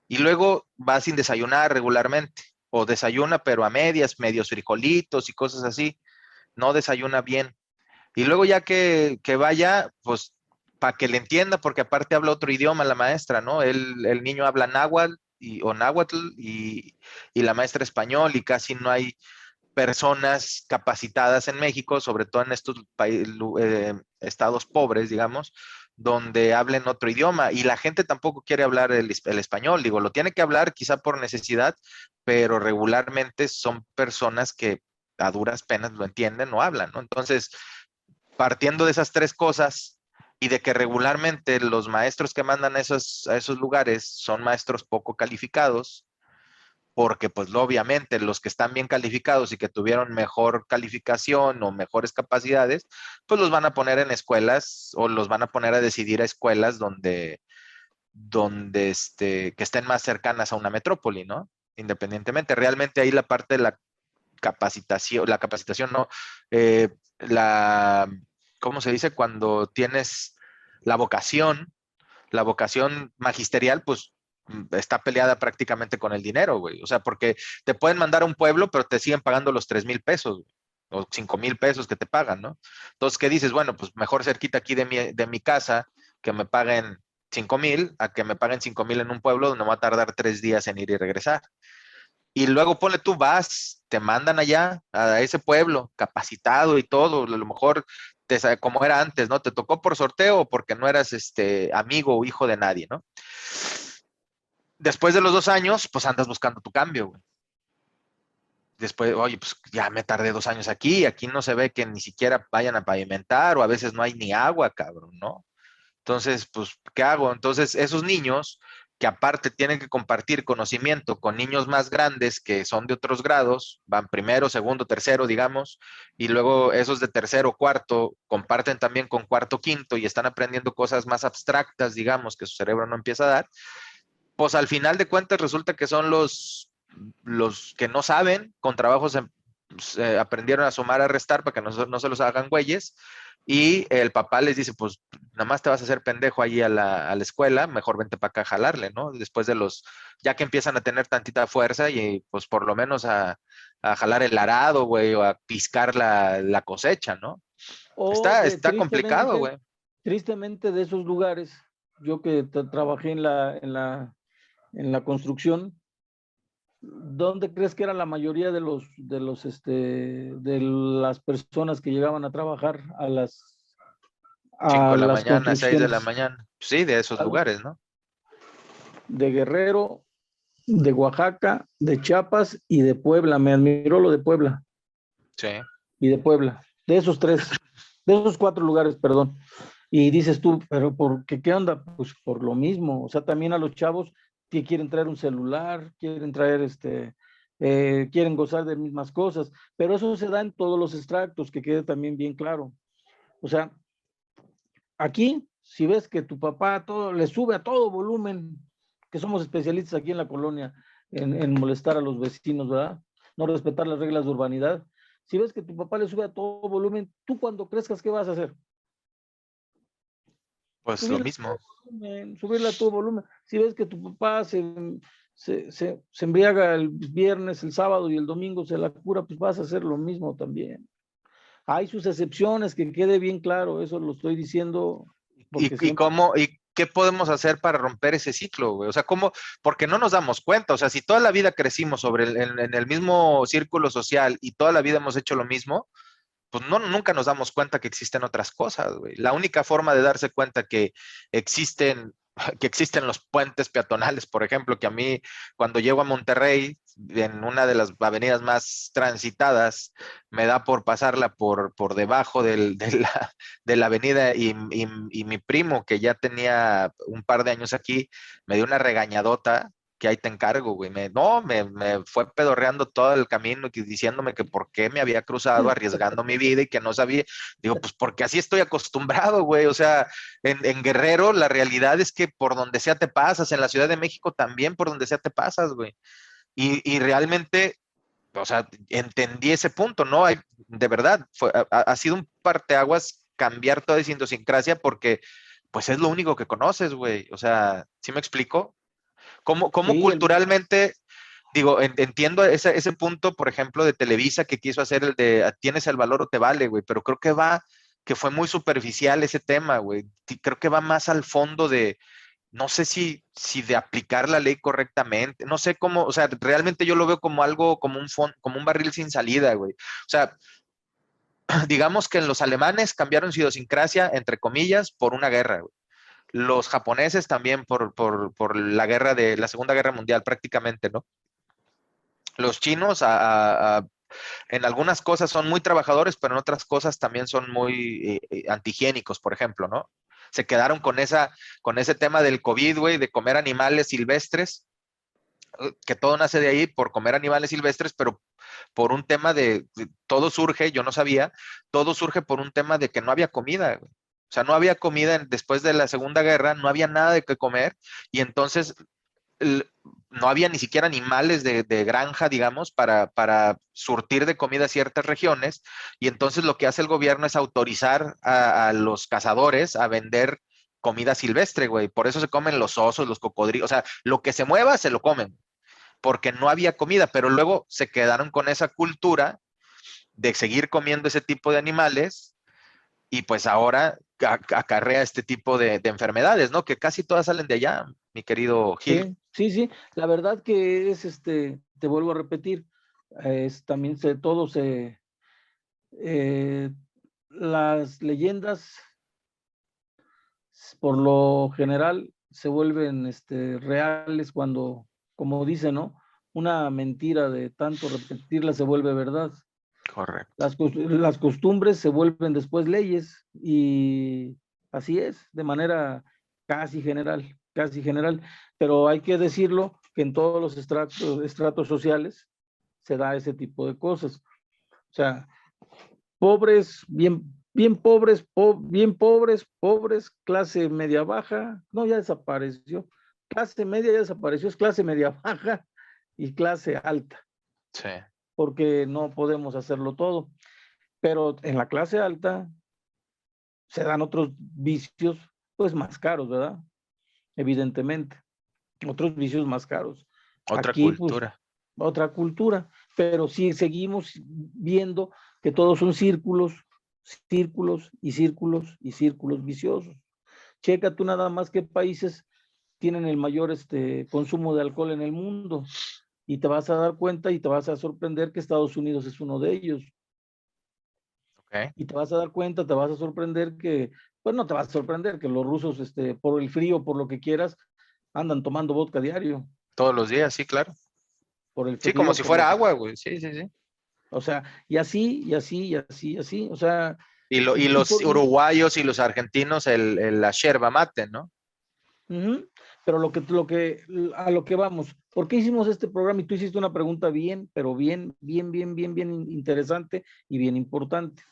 Y luego va sin desayunar regularmente, o desayuna pero a medias, medios frijolitos y cosas así, no desayuna bien. Y luego ya que vaya, pues para que le entienda, porque aparte habla otro idioma la maestra, ¿no? El niño habla náhuatl o náhuatl y la maestra español y casi no hay personas capacitadas en México, sobre todo en estos estados pobres, digamos, donde hablen otro idioma y la gente tampoco quiere hablar el español, digo, lo tiene que hablar quizá por necesidad, pero regularmente son personas que a duras penas lo entienden o hablan, ¿no? Entonces, partiendo de esas tres cosas y de que regularmente los maestros que mandan a esos lugares son maestros poco calificados, porque pues obviamente los que están bien calificados y que tuvieron mejor calificación o mejores capacidades, pues los van a poner en escuelas o los van a poner a decidir a escuelas donde que estén más cercanas a una metrópoli, ¿no? Independientemente, realmente ahí la capacitación no, eh, la, ¿cómo se dice? Cuando tienes la la vocación magisterial, pues está peleada prácticamente con el dinero, güey. O sea, porque te pueden mandar a un pueblo, pero te siguen pagando los 3,000 pesos, güey, o 5,000 pesos que te pagan, ¿no? Entonces, ¿qué dices? Bueno, pues mejor cerquita aquí de mi casa, que me paguen 5,000, a que me paguen 5,000 en un pueblo donde me va a tardar 3 días en ir y regresar. Y luego ponle tú, vas, te mandan allá a ese pueblo, capacitado y todo, a lo mejor como era antes, ¿no? Te tocó por sorteo o porque no eras amigo o hijo de nadie, ¿no? Después de los 2 años, pues andas buscando tu cambio, güey. Después, oye, pues ya me tardé 2 años aquí no se ve que ni siquiera vayan a pavimentar o a veces no hay ni agua, cabrón, ¿no? Entonces, pues, ¿qué hago? Entonces, esos niños que aparte tienen que compartir conocimiento con niños más grandes que son de otros grados, van primero, segundo, tercero, digamos, y luego esos de tercero, cuarto, comparten también con cuarto, quinto y están aprendiendo cosas más abstractas, digamos, que su cerebro no empieza a dar, pues al final de cuentas resulta que son los que no saben, con trabajos pues, aprendieron a sumar, a restar para que no se los hagan güeyes. Y el papá les dice, pues nada más te vas a hacer pendejo allí a la escuela, mejor vente para acá a jalarle, ¿no? Después ya que empiezan a tener tantita fuerza y pues por lo menos a jalar el arado, güey, o a piscar la cosecha, ¿no? O que Está complicado, güey. tristemente de esos lugares, yo que trabajé en la construcción, ¿dónde crees que era la mayoría de las personas que llegaban a trabajar Cinco a de la las mañana, 6 de la construcciones? mañana. Sí, de esos lugares, ¿no? De Guerrero, de Oaxaca, de Chiapas y de Puebla. Me admiró lo de Puebla Sí. y de Puebla. De esos 4 lugares, perdón. Y dices tú, pero ¿qué onda? Pues por lo mismo. O sea, también a los chavos que quieren traer un celular, quieren traer quieren gozar de mismas cosas, pero eso se da en todos los extractos, que quede también bien claro. O sea, aquí, si ves que tu papá todo le sube a todo volumen, que somos especialistas aquí en la colonia, en molestar a los vecinos, ¿verdad? No respetar las reglas de urbanidad. Si ves que tu papá le sube a todo volumen, tú cuando crezcas, ¿qué vas a hacer? Pues lo mismo. Subirle a todo volumen. Si ves que tu papá se embriaga el viernes, el sábado y el domingo se la cura, pues vas a hacer lo mismo también. Hay sus excepciones, que quede bien claro, eso lo estoy diciendo porque siempre... ¿Y qué podemos hacer para romper ese ciclo, güey? O sea, ¿cómo? Porque no nos damos cuenta. O sea, si toda la vida crecimos en el mismo círculo social y toda la vida hemos hecho lo mismo, pues no, nunca nos damos cuenta que existen otras cosas, güey. La única forma de darse cuenta existen, que existen los puentes peatonales, por ejemplo, que a mí cuando llego a Monterrey, en una de las avenidas más transitadas, me da por pasarla por debajo de la avenida y mi primo, que ya tenía un par de años aquí, me dio una regañadota que ahí te encargo, güey. Me fue pedorreando todo el camino y diciéndome que por qué me había cruzado arriesgando mi vida y que no sabía. Digo, pues porque así estoy acostumbrado, güey. O sea, en Guerrero la realidad es que por donde sea te pasas, en la Ciudad de México también por donde sea te pasas, güey. Y realmente, o sea, entendí ese punto, ¿no? De verdad, ha sido un parteaguas cambiar toda esa idiosincrasia porque pues es lo único que conoces, güey. O sea, ¿sí me explico? ¿Cómo Sí, culturalmente, digo, entiendo ese punto, por ejemplo, de Televisa que quiso hacer el de tienes el valor o te vale, güey, pero creo que fue muy superficial ese tema, güey. Creo que va más al fondo de, no sé si de aplicar la ley correctamente, no sé cómo, o sea, realmente yo lo veo como algo, como un barril sin salida, güey. O sea, digamos que los alemanes cambiaron su idiosincrasia, entre comillas, por una guerra, güey. Los japoneses también por la guerra de la Segunda Guerra Mundial, prácticamente, ¿no? Los chinos en algunas cosas son muy trabajadores, pero en otras cosas también son muy antihigiénicos, por ejemplo, ¿no? Se quedaron con ese tema del COVID, güey, de comer animales silvestres, que todo nace de ahí por comer animales silvestres, pero por un tema todo surge, yo no sabía, todo surge por un tema de que no había comida, güey. O sea, no había comida después de la Segunda Guerra, no había nada de qué comer, y entonces no había ni siquiera animales de granja, digamos, para surtir de comida ciertas regiones, y entonces lo que hace el gobierno es autorizar a los cazadores a vender comida silvestre, güey. Por eso se comen los osos, los cocodrilos, o sea, lo que se mueva se lo comen, porque no había comida, pero luego se quedaron con esa cultura de seguir comiendo ese tipo de animales y pues ahora acarrea este tipo de enfermedades, ¿no? Que casi todas salen de allá, mi querido Gil. sí, sí, sí. La verdad que es, te vuelvo a repetir, también eh, las leyendas por lo general se vuelven reales cuando, como dice, ¿no? Una mentira de tanto repetirla se vuelve verdad. Correcto. Las costumbres se vuelven después leyes y así es, de manera casi general. Pero hay que decirlo que en todos los estratos sociales se da ese tipo de cosas. O sea, pobres, bien pobres, clase media baja, no, ya desapareció. Clase media ya desapareció, es clase media baja y clase alta, Sí. porque no podemos hacerlo todo. Pero en la clase alta se dan otros vicios, pues más caros, ¿verdad? Evidentemente, otros vicios más caros. Otra Aquí, pues, cultura. otra cultura, pero sí seguimos viendo que todos son círculos, círculos y círculos y círculos viciosos. Checa tú nada más qué países tienen el mayor consumo de alcohol en el mundo y te vas a dar cuenta y te vas a sorprender que Estados Unidos es uno de ellos. Okay. Y te vas a dar cuenta, te vas a sorprender que, pues no te vas a sorprender que los rusos, por el frío, por lo que quieras, andan tomando vodka diario, Todos los días, sí, claro. por el Sí, como frío, si por lo fuera que, agua, güey. Sí, sí, sí. o sea, y así, y así, y así, y así, o sea, Y los uruguayos y los argentinos, la yerba mate, ¿no? pero a lo que vamos, ¿por qué hicimos este programa? Y tú hiciste una pregunta bien, pero bien interesante y bien importante.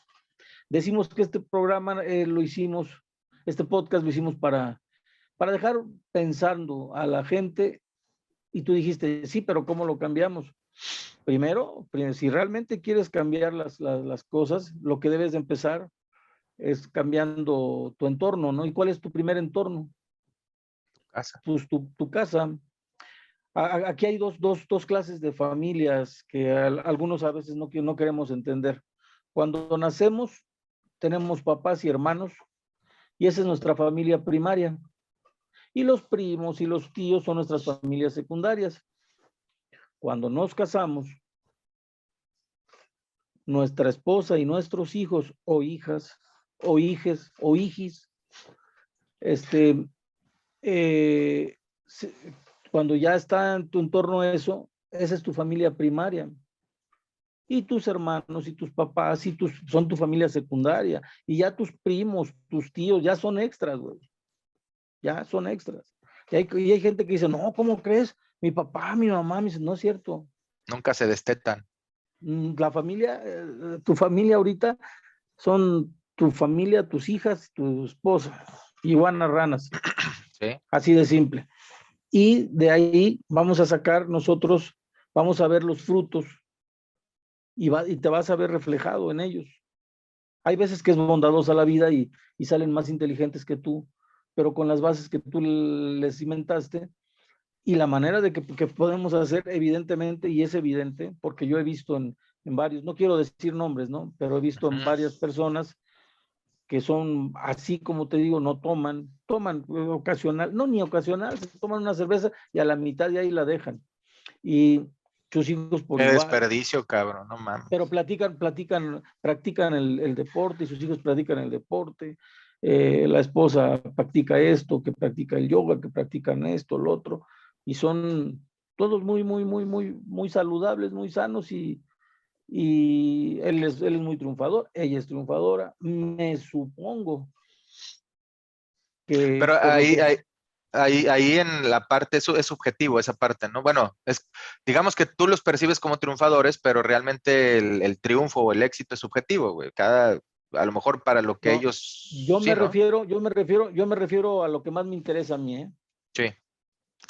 Decimos que este programa lo hicimos, este podcast lo hicimos para dejar pensando a la gente Y tú dijiste, sí, pero ¿cómo lo cambiamos? Primero, si realmente quieres cambiar las cosas, lo que debes de empezar es cambiando tu entorno, ¿no? ¿Y cuál es tu primer entorno? Casa. Pues tu casa. Aquí hay dos clases de familias que algunos a veces no queremos entender. Cuando nacemos, tenemos papás y hermanos, y esa es nuestra familia primaria. Y los primos y los tíos son nuestras familias secundarias. Cuando nos casamos, nuestra esposa y nuestros hijos o hijas o hijes o hijis, este, eh, cuando ya está en tu entorno eso, esa es tu familia primaria. Y tus hermanos y tus papás son tu familia secundaria. Y ya tus primos, tus tíos, ya son extras, güey. Ya son extras. Y hay gente que dice, no, ¿cómo crees? Mi papá, mi mamá, me dice, no es cierto. Nunca se destetan. La familia, tu familia ahorita son tu familia, tus hijas, tu esposa, iguanas ranas. ¿Sí? Así de simple. Y de ahí vamos a sacar nosotros, vamos a ver los frutos y te vas a ver reflejado en ellos. Hay veces que es bondadosa la vida y salen más inteligentes que tú, pero con las bases que tú les cimentaste y la manera de que podemos hacer, evidentemente, y es evidente, porque yo he visto en varios, no quiero decir nombres, ¿no? Pero he visto en varias personas que son así como te digo, no toman ocasional, no ni ocasional, se toman una cerveza y a la mitad de ahí la dejan. Y sus hijos por Qué igual, desperdicio, cabrón, no mames. pero practican el deporte y sus hijos practican el deporte. La esposa practica esto, que practica el yoga, que practican esto, lo otro, y son todos muy saludables, muy sanos y él es muy triunfador, ella es triunfadora, me supongo que Pero por lo que... ahí en la parte, eso es subjetivo, esa parte, ¿no? Bueno, digamos que tú los percibes como triunfadores, pero realmente el triunfo o el éxito es subjetivo, güey. A lo mejor para lo que No, ellos, sí, ¿no? yo me refiero a lo que más me interesa a mí, ¿eh? Sí.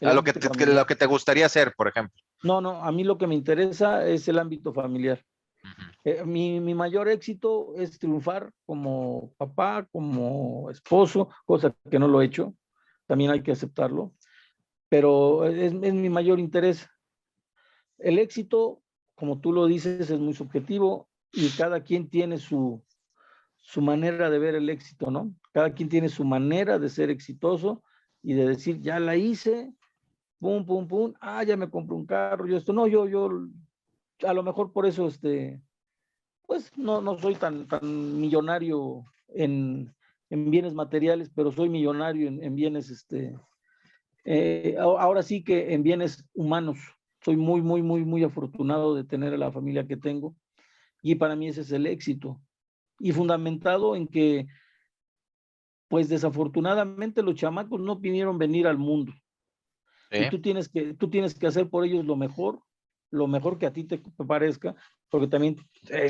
El A lo que ámbito te, familiar. lo que te gustaría hacer, por ejemplo. No, a mí lo que me interesa es el ámbito familiar. Ujú. Mi mayor éxito es triunfar como papá, como esposo, cosa que no lo he hecho, también hay que aceptarlo, pero es mi mayor interés. El éxito, como tú lo dices, es muy subjetivo y cada quien tiene su manera de ver el éxito, ¿no? Cada quien tiene su manera de ser exitoso y de decir, ya la hice, pum, pum, pum, ya me compré un carro, yo esto, no, yo, a lo mejor por eso, pues no soy tan millonario en bienes materiales, pero soy millonario en bienes, ahora sí que en bienes humanos. Soy muy afortunado de tener a la familia que tengo y para mí ese es el éxito. Y fundamentado en que, pues desafortunadamente los chamacos no pidieron venir al mundo y Sí. tú tienes que hacer por ellos lo mejor que a ti te parezca, porque también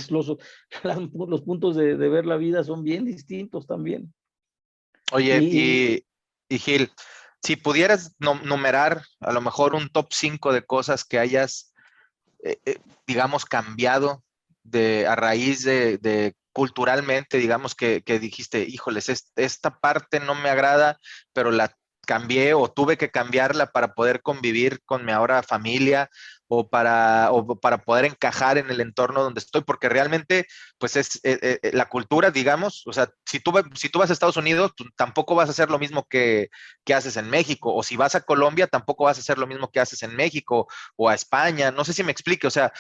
los puntos de ver la vida son bien distintos también. Oye, Y y Gil, si pudieras numerar a lo mejor un top 5 de cosas que hayas, digamos, cambiado a raíz de culturalmente, digamos, que dijiste, híjoles, esta parte no me agrada, pero la cambié o tuve que cambiarla para poder convivir con mi ahora familia o para poder encajar en el entorno donde estoy, porque realmente, pues es la cultura, digamos, o sea, si tú vas a Estados Unidos, tú tampoco vas a hacer lo mismo que haces en México, o si vas a Colombia, tampoco vas a hacer lo mismo que haces en México o a España, no sé si me explique, o sea,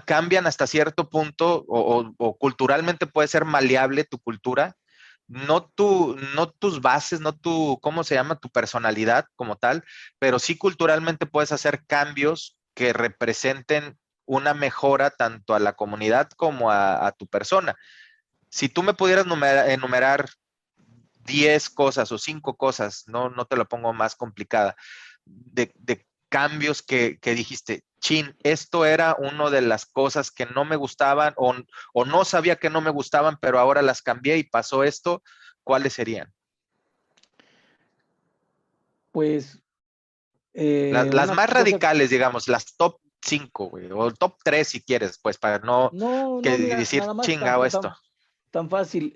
cambian hasta cierto punto o culturalmente puede ser maleable tu cultura, no tus bases, no ¿cómo se llama? Tu personalidad como tal, pero sí culturalmente puedes hacer cambios que representen una mejora tanto a la comunidad como a tu persona. Si tú me pudieras enumerar 10 cosas o 5 cosas, no te lo pongo más complicada, de cambios que dijiste, chin, esto era una de las cosas que no me gustaban o no sabía que no me gustaban, pero ahora las cambié y pasó esto, ¿cuáles serían? pues Las Una más cosa, radicales, digamos, las top 5, güey, o top 3 si quieres, pues, para no no, mira, decir nada más chinga o esto. tan fácil,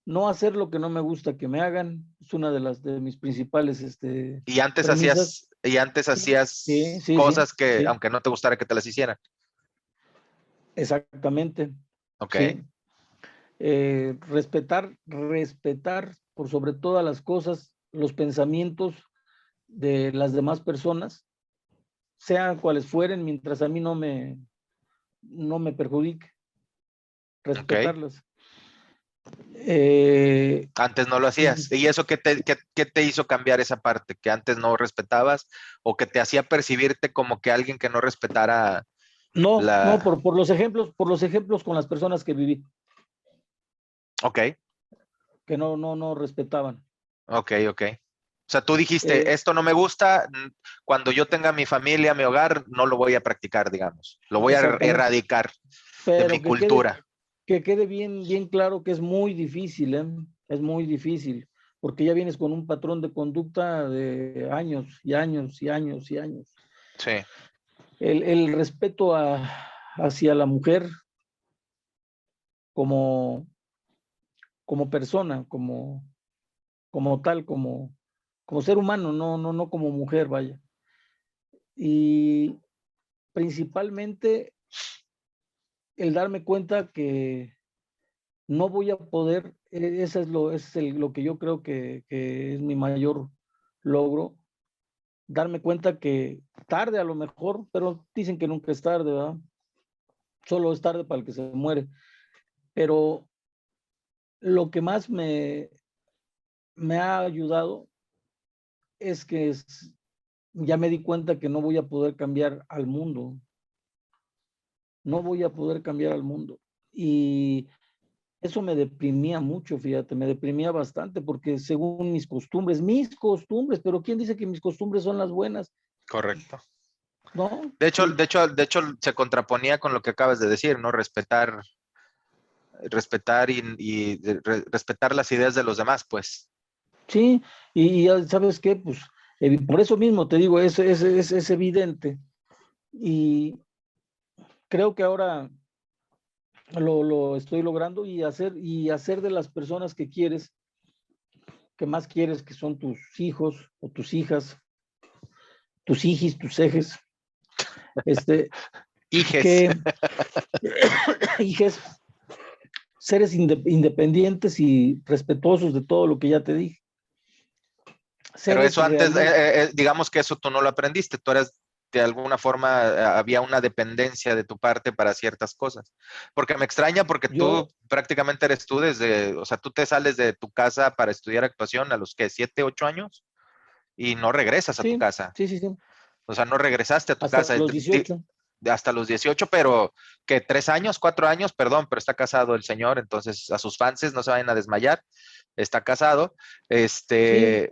no hacer lo que no me gusta que me hagan, es una de mis principales, premisas. Y antes Sí, sí, hacías sí, sí, cosas que, sí, aunque no te gustara que te las hicieran. exactamente, Ok, sí. Respetar por sobre todas las cosas los pensamientos de las demás personas, sean cuales fueren, mientras a mí no me perjudique, ok. respetarlas. Eh, Antes no lo hacías. ¿Y eso qué te hizo cambiar esa parte? ¿Que antes no respetabas o que te hacía percibirte como que alguien que no respetara no, la... por los ejemplos con las personas que viví, Ok, que no respetaban. ok. O sea, tú dijiste, Eh, esto no me gusta, cuando yo tenga mi familia, mi hogar, no lo voy a practicar, digamos. Lo voy a exactamente, erradicar de mi pero cultura. que quede bien claro que es muy difícil, ¿eh? Es muy difícil, porque ya vienes con un patrón de conducta de años y años y años y años. Sí, El respeto hacia la mujer como, como persona, como tal, como ser humano, no como mujer, vaya. Y principalmente el darme cuenta que no voy a poder, eso es lo que yo creo que es mi mayor logro, darme cuenta que tarde a lo mejor, pero dicen que nunca es tarde, ¿verdad? Solo es tarde para el que se muere. Pero lo que más me ha ayudado es que ya me di cuenta que no voy a poder cambiar al mundo, no voy a poder cambiar al mundo. Y eso me deprimía mucho, fíjate, me deprimía bastante porque según mis costumbres, pero ¿quién dice que mis costumbres son las buenas? correcto. No, sí, De hecho, se contraponía con lo que acabas de decir, ¿no? Respetar respetar las ideas de los demás, pues. sí, y ya sabes qué, pues por eso mismo te digo, es evidente. Y creo que ahora lo estoy logrando y hacer de las personas que más quieres, que son tus hijos o tus hijas, tus hijis, tus ejes, este, Hijes. que hijes, seres independientes y respetuosos de todo lo que ya te dije. Pero Seres eso antes, realmente, digamos que eso tú no lo aprendiste, tú eras de alguna forma, había una dependencia de tu parte para ciertas cosas. Porque me extraña porque tú yo, prácticamente eres tú desde, o sea, tú te sales de tu casa para estudiar actuación a los que 7, 8 años y no regresas a tu sí, casa. sí, sí, sí, O sea, no regresaste a tu hasta casa los 18. hasta los 18, pero que 3 años, 4 años, perdón, pero está casado el señor, entonces a sus fans no se vayan a desmayar, está casado, Sí,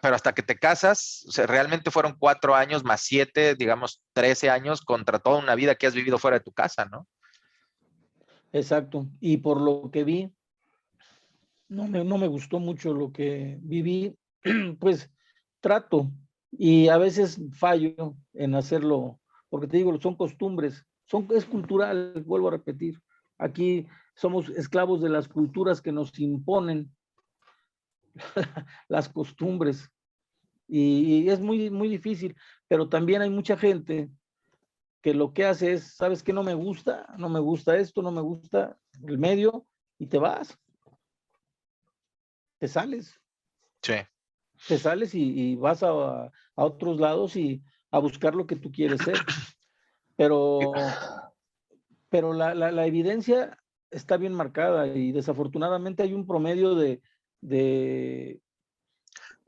pero hasta que te casas, o sea, realmente fueron 4 años más 7, digamos 13 años contra toda una vida que has vivido fuera de tu casa, ¿no? exacto. Y por lo que vi, no me gustó mucho lo que viví, pues trato y a veces fallo en hacerlo, porque te digo, son costumbres, es cultural, vuelvo a repetir. Aquí somos esclavos de las culturas que nos imponen las costumbres y es muy difícil, pero también hay mucha gente que lo que hace es, ¿sabes qué? No me gusta esto, no me gusta el medio y te vas, te sales. Sí. Te sales y vas a otros lados y a buscar lo que tú quieres ser. Pero, pero la evidencia está bien marcada y desafortunadamente hay un promedio de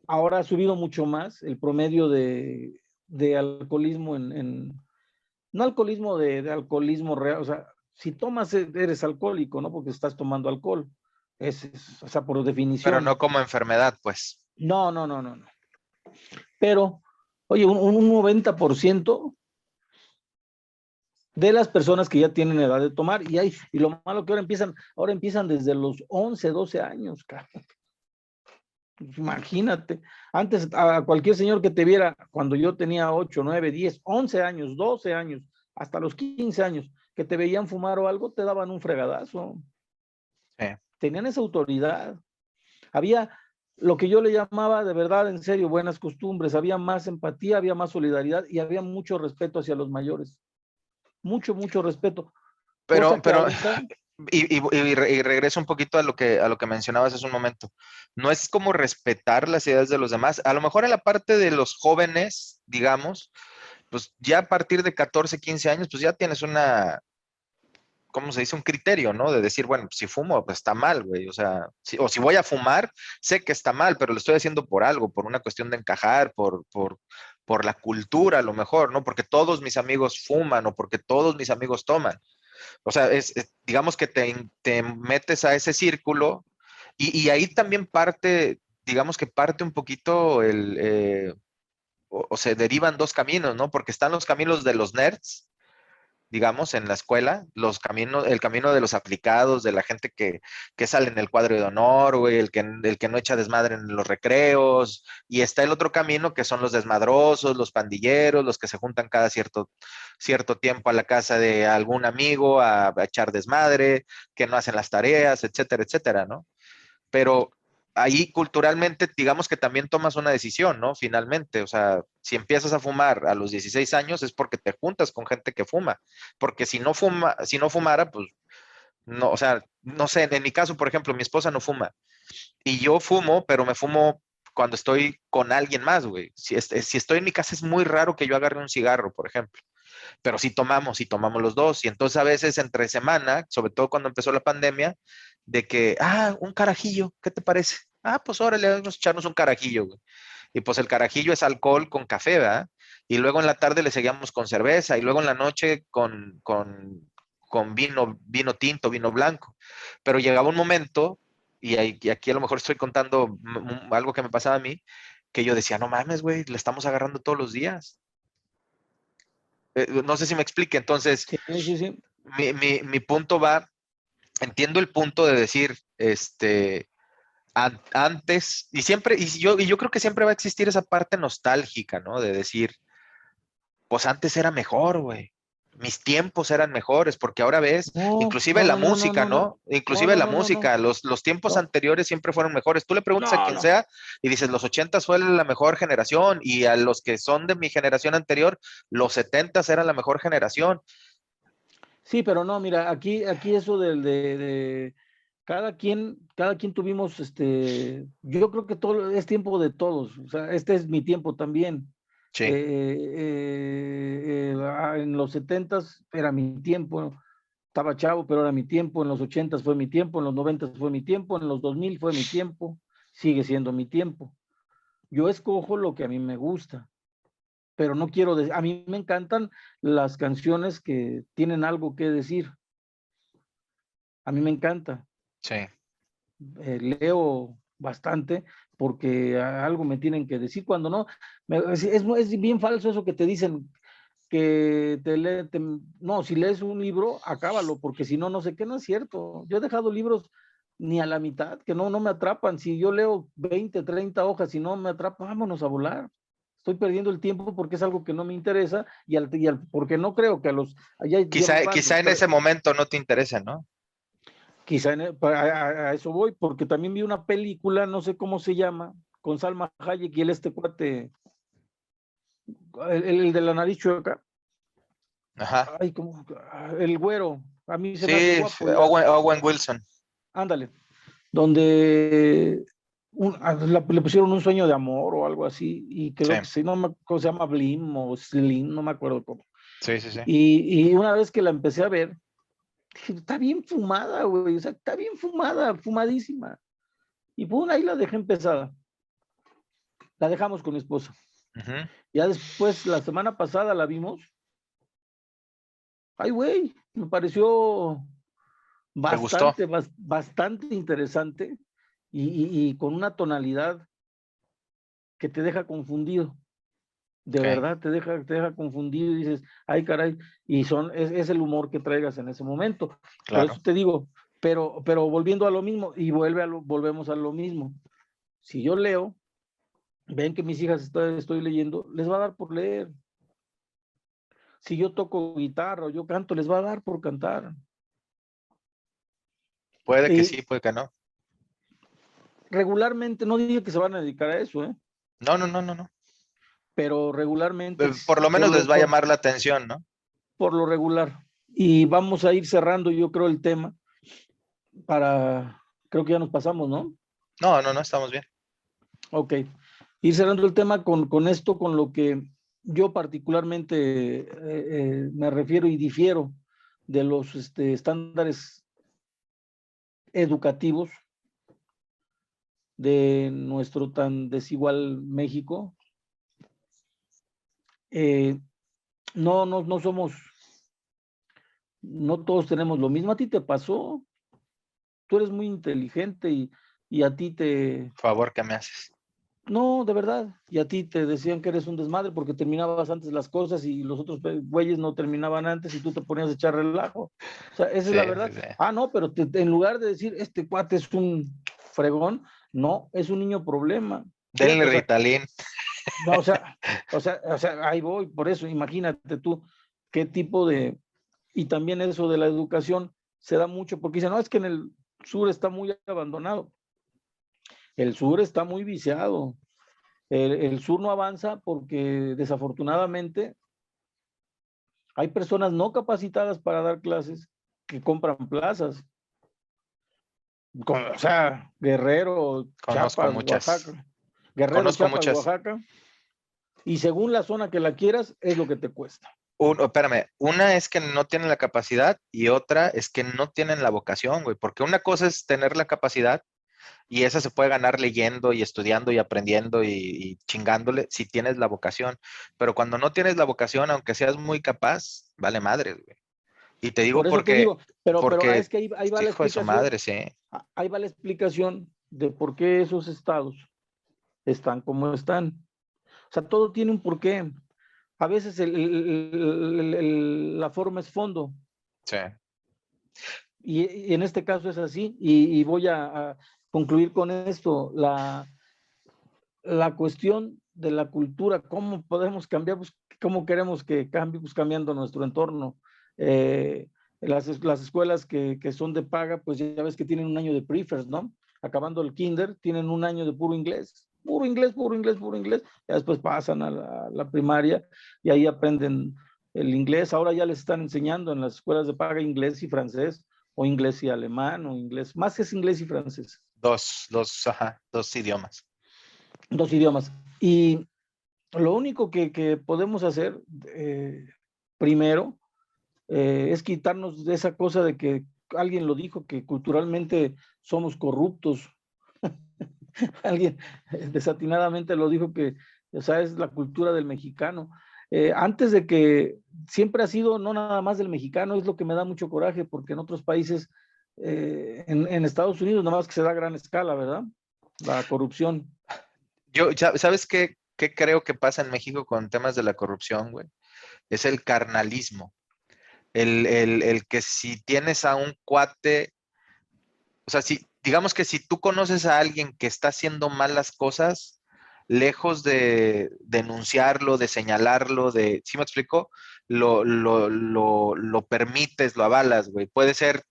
ahora ha subido mucho más el promedio de alcoholismo no alcoholismo de alcoholismo real, o sea, si tomas eres alcohólico, ¿no? Porque estás tomando alcohol, o sea, por Pero no definición. como enfermedad, pues. No. Pero, oye, un 90% de las personas que ya tienen edad de tomar, y lo malo que ahora empiezan desde los 11, 12 años, cara. Imagínate, antes a cualquier señor que te viera cuando yo tenía 8, 9, 10, 11 años, 12 años, hasta los 15 años, que te veían fumar o algo, te daban un fregadazo. Sí. Tenían esa autoridad. Había lo que yo le llamaba de verdad, en serio, buenas costumbres. Había más empatía, había más solidaridad y había mucho respeto hacia los mayores. Mucho, mucho respeto. Cosa que Pero, ahorita... y regreso un poquito a lo que mencionabas hace un momento. No es como respetar las ideas de los demás. A lo mejor en la parte de los jóvenes, digamos, pues ya a partir de 14, 15 años, pues ya tienes una, ¿cómo se dice? Un criterio, ¿no? De decir, bueno, si fumo, pues está mal, güey. O sea, o si voy a fumar, sé que está mal, pero lo estoy haciendo por algo, por una cuestión de encajar, por la cultura, a lo mejor, ¿no? Porque todos mis amigos fuman o porque todos mis amigos toman. O sea, digamos que te metes a ese círculo y ahí también parte, digamos que parte un poquito o se derivan dos caminos, ¿no? Porque están los caminos de los nerds, digamos, en la escuela, el camino de los aplicados, de la gente que sale en el cuadro de honor, güey, el que no echa desmadre en los recreos, y está el otro camino que son los desmadrosos, los pandilleros, los que se juntan cada cierto tiempo a la casa de algún amigo a echar desmadre, que no hacen las tareas, etcétera, etcétera, ¿no? Pero ahí culturalmente, digamos que también tomas una decisión, ¿no? Finalmente, o sea, si empiezas a fumar a los 16 años es porque te juntas con gente que fuma, porque si no fumara, pues no, o sea, no sé, en mi caso, por ejemplo, mi esposa no fuma y yo fumo, pero me fumo cuando estoy con alguien más, güey. Si estoy en mi casa es muy raro que yo agarre un cigarro, por ejemplo, pero sí tomamos los dos. Y entonces a veces entre semana, sobre todo cuando empezó la pandemia, de que, un carajillo, ¿qué te parece? Pues órale, vamos a echarnos un carajillo, güey. Y pues el carajillo es alcohol con café, ¿verdad? Y luego en la tarde le seguíamos con cerveza y luego en la noche con vino tinto, vino blanco. Pero llegaba un momento, y aquí a lo mejor estoy contando algo que me pasaba a mí, que yo decía, no mames, güey, le estamos agarrando todos los días. No sé si me explique. Entonces, Sí, sí, sí. mi punto va, entiendo el punto de decir, antes, y yo creo que siempre va a existir esa parte nostálgica, ¿no? De decir, pues antes era mejor, güey. Mis tiempos eran mejores, porque ahora ves, No, inclusive no, la no, no, no, música, no, no. ¿no? No, Inclusive no, la no, no, no. música, los tiempos No, anteriores siempre fueron mejores. Tú le preguntas a no, quien no. sea y dices, los ochentas fue la mejor generación, y a los que son de mi generación anterior, los setentas eran la mejor generación. Sí, pero no, mira, aquí eso de cada quien tuvimos, yo creo que todo es tiempo de todos, o sea, este es mi tiempo también. Sí, En los setentas era mi tiempo, estaba chavo, pero era mi tiempo, en los ochentas fue mi tiempo, en los noventas fue mi tiempo, en los 2000 fue mi tiempo, sigue siendo mi tiempo. Yo escojo lo que a mí me gusta, pero no quiero decir, a mí me encantan las canciones que tienen algo que decir, a mí me encanta, sí. leo bastante porque algo me tienen que decir, cuando no, es bien falso eso que te dicen, que no, si lees un libro, acábalo, porque si no, no sé qué, no es cierto. Yo he dejado libros ni a la mitad, que no me atrapan. Si yo leo 20, 30 hojas y no me atrapa, vámonos a volar. Estoy perdiendo el tiempo porque es algo que no me interesa porque no creo que a los, allá llevan, Quizá en ese momento no te interesa, ¿no? quizá a eso voy, porque también vi una película, no sé cómo se llama, con Salma Hayek y este cuate, el de la nariz chueca, Ajá. ay, como, el güero, a mí se me hace Sí, guapo ya, Owen Wilson. ándale, donde le pusieron un sueño de amor o algo así, y Sí, creo que sí, no me, ¿cómo se llama? Blim o Slim, no me acuerdo cómo. sí, sí, sí. Y una vez que la empecé a ver, dije, está bien fumada, güey, o sea, está bien fumada, fumadísima. Y pum, ahí la dejé empezada. La dejamos con mi esposa. Ujú. Ya después, la semana pasada la vimos. Ay, güey, me pareció ¿Te gustó? bastante interesante y con una tonalidad que te deja confundido. De Ok, verdad te deja confundido y dices, ay, caray, es el humor que traigas en ese momento. Por claro. eso te digo, pero volviendo a lo mismo, y volvemos a lo mismo. Si yo leo, ven que mis hijas estoy leyendo, les va a dar por leer. Si yo toco guitarra o yo canto, les va a dar por cantar. Puede que Y sí, puede que no. regularmente, no digo que se van a dedicar a eso, No, no, no, no, no. pero regularmente, Por lo menos les va a llamar la atención, ¿no? por lo regular. Y vamos a ir cerrando, yo creo, el tema creo que ya nos pasamos, ¿no? No, no, no, estamos bien. Ok. Ir cerrando el tema con esto, con lo que yo particularmente me refiero y difiero de los estándares educativos de nuestro tan desigual México. No somos, no todos tenemos lo mismo. A ti te pasó, tú eres muy inteligente y a ti Favor que me haces. no, de verdad, y a ti te decían que eres un desmadre porque terminabas antes las cosas y los otros güeyes no terminaban antes y tú te ponías a echar relajo. O sea, esa Sí, es la verdad. sí, sí. Ah, no, pero en lugar de decir, este cuate es un fregón, no, es un niño problema. Denle Fíjate, Ritalin. no, ahí voy, por eso, imagínate tú qué tipo de, y también eso de la educación se da mucho porque dicen, no, es que en el sur está muy abandonado. El sur está muy viciado. El sur no avanza porque desafortunadamente hay personas no capacitadas para dar clases que compran plazas. O sea, Guerrero, Conozco Chiapas, muchas. Oaxaca. Guerrero, Conozco Chiapas, muchas. Oaxaca. Y según la zona que la quieras, es lo que te cuesta. Espérame, una es que no tienen la capacidad y otra es que no tienen la vocación, güey, porque una cosa es tener la capacidad y esa se puede ganar leyendo y estudiando y aprendiendo y chingándole si tienes la vocación, pero cuando no tienes la vocación, aunque seas muy capaz, vale madre, güey. Y te digo Por eso te porque, digo, pero es porque, que ahí va la hijo de su madre, explicación, sí. ahí va la explicación de por qué esos estados están como están. O sea, todo tiene un porqué. A veces la forma es fondo. Sí. Y en este caso es así. Y voy a concluir con esto. La cuestión de la cultura, cómo podemos cambiar, pues, cómo queremos que cambie, pues cambiando nuestro entorno. Las escuelas que son de paga, pues ya ves que tienen un año de prefers, ¿no? Acabando el kinder, tienen un año de puro inglés. Puro inglés, puro inglés, puro inglés. Ya después pasan a la primaria y ahí aprenden el inglés. Ahora ya les están enseñando en las escuelas de paga inglés y francés, o inglés y alemán, o inglés, más que es inglés y francés. Dos idiomas. Dos idiomas. Y lo único que podemos hacer primero es quitarnos de esa cosa de que alguien lo dijo, que culturalmente somos corruptos. Alguien desatinadamente lo dijo que, o sea, es la cultura del mexicano. Antes de que siempre ha sido no nada más del mexicano, es lo que me da mucho coraje, porque en otros países, en Estados Unidos, nada más que se da a gran escala, ¿verdad? La corrupción. ¿Sabes qué creo que pasa en México con temas de la corrupción, güey? Es el carnalismo. El que si tienes a un cuate, o sea, si, digamos que si tú conoces a alguien que está haciendo malas cosas, lejos de denunciarlo, de señalarlo, ¿sí me explico? Lo permites, lo avalas, güey. Puede ser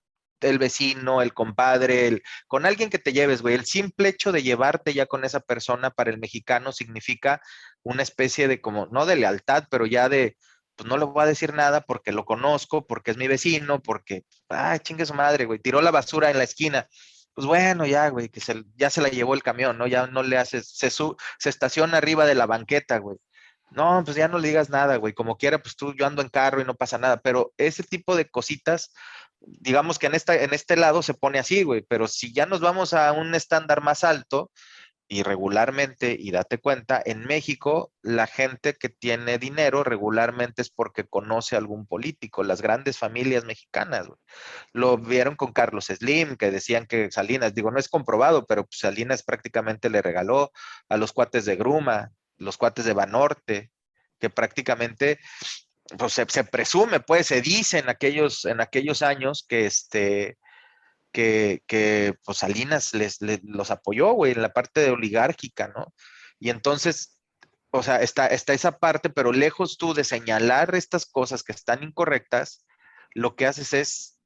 el vecino, el compadre, con alguien que te lleves, güey. El simple hecho de llevarte ya con esa persona para el mexicano significa una especie de como, no de lealtad, pero ya de, pues no le voy a decir nada porque lo conozco, porque es mi vecino, porque, ay, chingue su madre, güey, tiró la basura en la esquina. Pues bueno, ya, güey, ya se la llevó el camión, ¿no? Ya no le haces, se estaciona arriba de la banqueta, güey. No, pues ya no le digas nada, güey. Como quiera, pues yo ando en carro y no pasa nada. Pero ese tipo de cositas, digamos que en este lado se pone así, güey. Pero si ya nos vamos a un estándar más alto, y regularmente, y date cuenta, en México la gente que tiene dinero regularmente es porque conoce a algún político, las grandes familias mexicanas, güey. Lo vieron con Carlos Slim, que decían que Salinas, digo, no es comprobado, pero pues, Salinas prácticamente le regaló a los cuates de Gruma, los cuates de Banorte, que prácticamente pues se presume, pues se dice en aquellos años que que pues Salinas los apoyó, güey, en la parte de oligárquica, ¿no? Y entonces, o sea, está esa parte, pero lejos tú de señalar estas cosas que están incorrectas, lo que haces es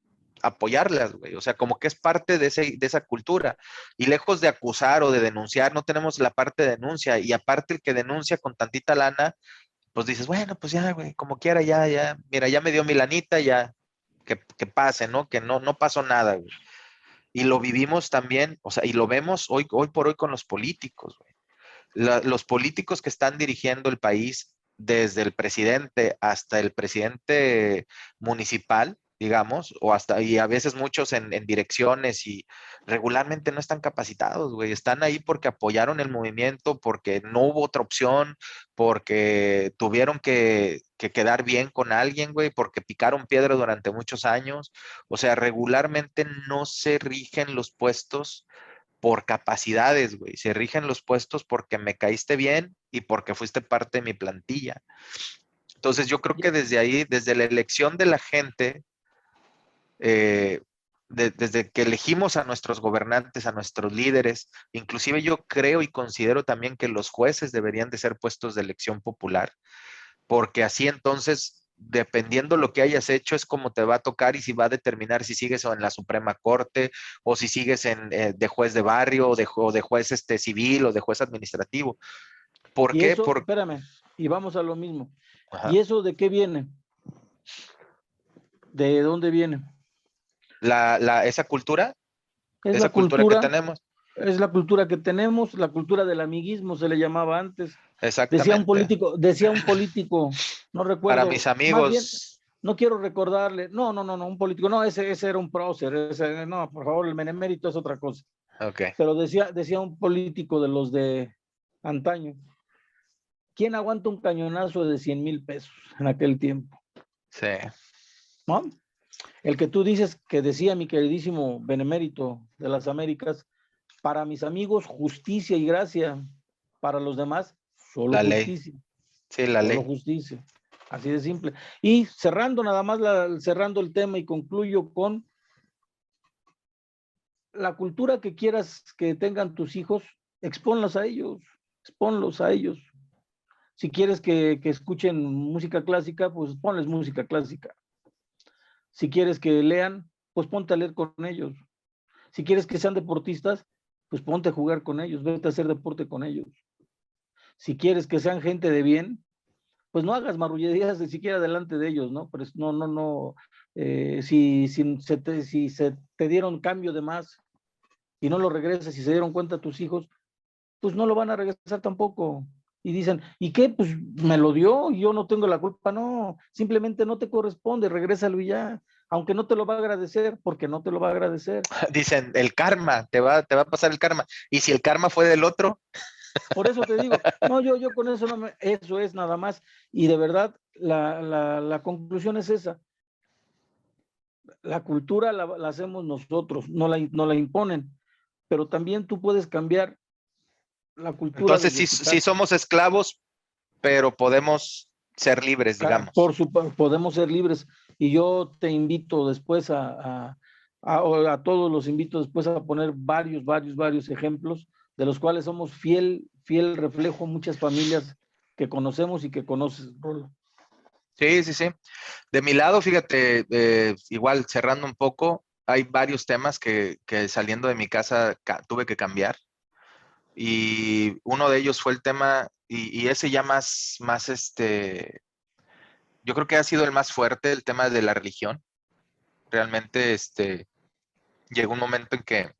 apoyarlas, güey. O sea, como que es parte de esa cultura. Y lejos de acusar o de denunciar, no tenemos la parte de denuncia. Y aparte el que denuncia con tantita lana, pues dices, bueno, pues ya, güey, como quiera, ya, mira, ya me dio mi lanita, ya, que pase, ¿no? Que no pasó nada, güey. Y lo vivimos también, o sea, y lo vemos hoy por hoy con los políticos, güey. Los políticos que están dirigiendo el país, desde el presidente hasta el presidente municipal, digamos, o hasta, y a veces muchos en direcciones y regularmente no están capacitados, güey. Están ahí porque apoyaron el movimiento, porque no hubo otra opción, porque tuvieron que quedar bien con alguien, güey, porque picaron piedra durante muchos años. O sea, regularmente no se rigen los puestos por capacidades, güey. Se rigen los puestos porque me caíste bien y porque fuiste parte de mi plantilla. Entonces yo creo que desde ahí, desde la elección de la gente, eh, desde que elegimos a nuestros gobernantes, a nuestros líderes, inclusive yo creo y considero también que los jueces deberían de ser puestos de elección popular, porque así entonces, dependiendo lo que hayas hecho, es como te va a tocar y si va a determinar si sigues en la Suprema Corte o si sigues de juez de barrio o de juez civil o de juez administrativo. ¿Por Y qué? eso, espérame, y vamos a lo mismo. Ajá. ¿Y eso de qué viene? ¿De dónde viene? Esa Es la cultura que cultura, tenemos, es la cultura que tenemos, la cultura del amiguismo se le llamaba antes. exactamente. Decía un político, no Para mis recuerdo, más bien, amigos, no quiero recordarle, no, un político, no, ese era un prócer, no, por favor, el benemérito es otra cosa. ok, Pero decía un político de los de antaño, ¿quién aguanta un cañonazo de 100,000 pesos en aquel tiempo? sí, ¿No? El que tú dices que decía mi queridísimo benemérito de las Américas, para mis amigos justicia y gracia, para los demás solo la ley, justicia, sí, la solo ley. justicia, así de simple. Y cerrando nada más, cerrando el tema y concluyo con la cultura que quieras que tengan tus hijos, exponlos a ellos, exponlos a ellos. Si quieres que escuchen música clásica, pues ponles música clásica. Si quieres que lean, pues ponte a leer con ellos. Si quieres que sean deportistas, pues ponte a jugar con ellos, vete a hacer deporte con ellos. Si quieres que sean gente de bien, pues no hagas marrullerías ni siquiera delante de ellos, ¿no? Pero no, si se te dieron cambio de más y no lo regresas y se dieron cuenta tus hijos, pues no lo van a regresar tampoco. Y dicen, ¿y qué? Pues me lo dio, yo no tengo la culpa. No, simplemente no te corresponde, regrésalo y ya. Aunque no te lo va a agradecer, porque no te lo va a agradecer. Dicen, el karma, te va a pasar el karma. Y si el karma fue del otro, Por eso te digo, no, yo con eso eso es nada más. Y de verdad, la conclusión es esa. La cultura la hacemos nosotros, no la imponen, pero también tú puedes cambiar la cultura entonces desde sí, tu sí casa. somos esclavos, pero podemos ser libres, digamos. Podemos ser libres. Y yo te invito después a todos los invito después a poner varios ejemplos de los cuales somos fiel reflejo muchas familias que conocemos y que conoces, Rolo. Sí, sí, sí. De mi lado, fíjate, igual cerrando un poco, hay varios temas que saliendo de mi casa tuve que cambiar. Y uno de ellos fue el tema, y ese ya más yo creo que ha sido el más fuerte, el tema de la religión. Realmente, llegó un momento en que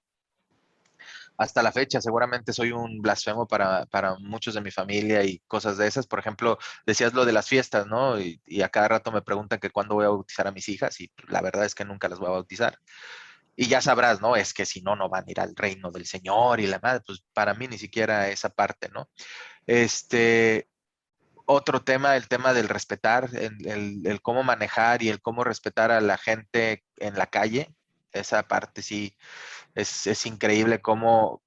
hasta la fecha seguramente soy un blasfemo para muchos de mi familia y cosas de esas. Por ejemplo, decías lo de las fiestas, ¿no? Y a cada rato me preguntan que cuándo voy a bautizar a mis hijas y la verdad es que nunca las voy a bautizar. Y ya sabrás, ¿no? Es que si no, no van a ir al reino del Señor y la madre, pues para mí ni siquiera esa parte, ¿no? Este, otro tema, el tema del respetar, el cómo manejar y el cómo respetar a la gente en la calle. Esa parte sí es increíble cómo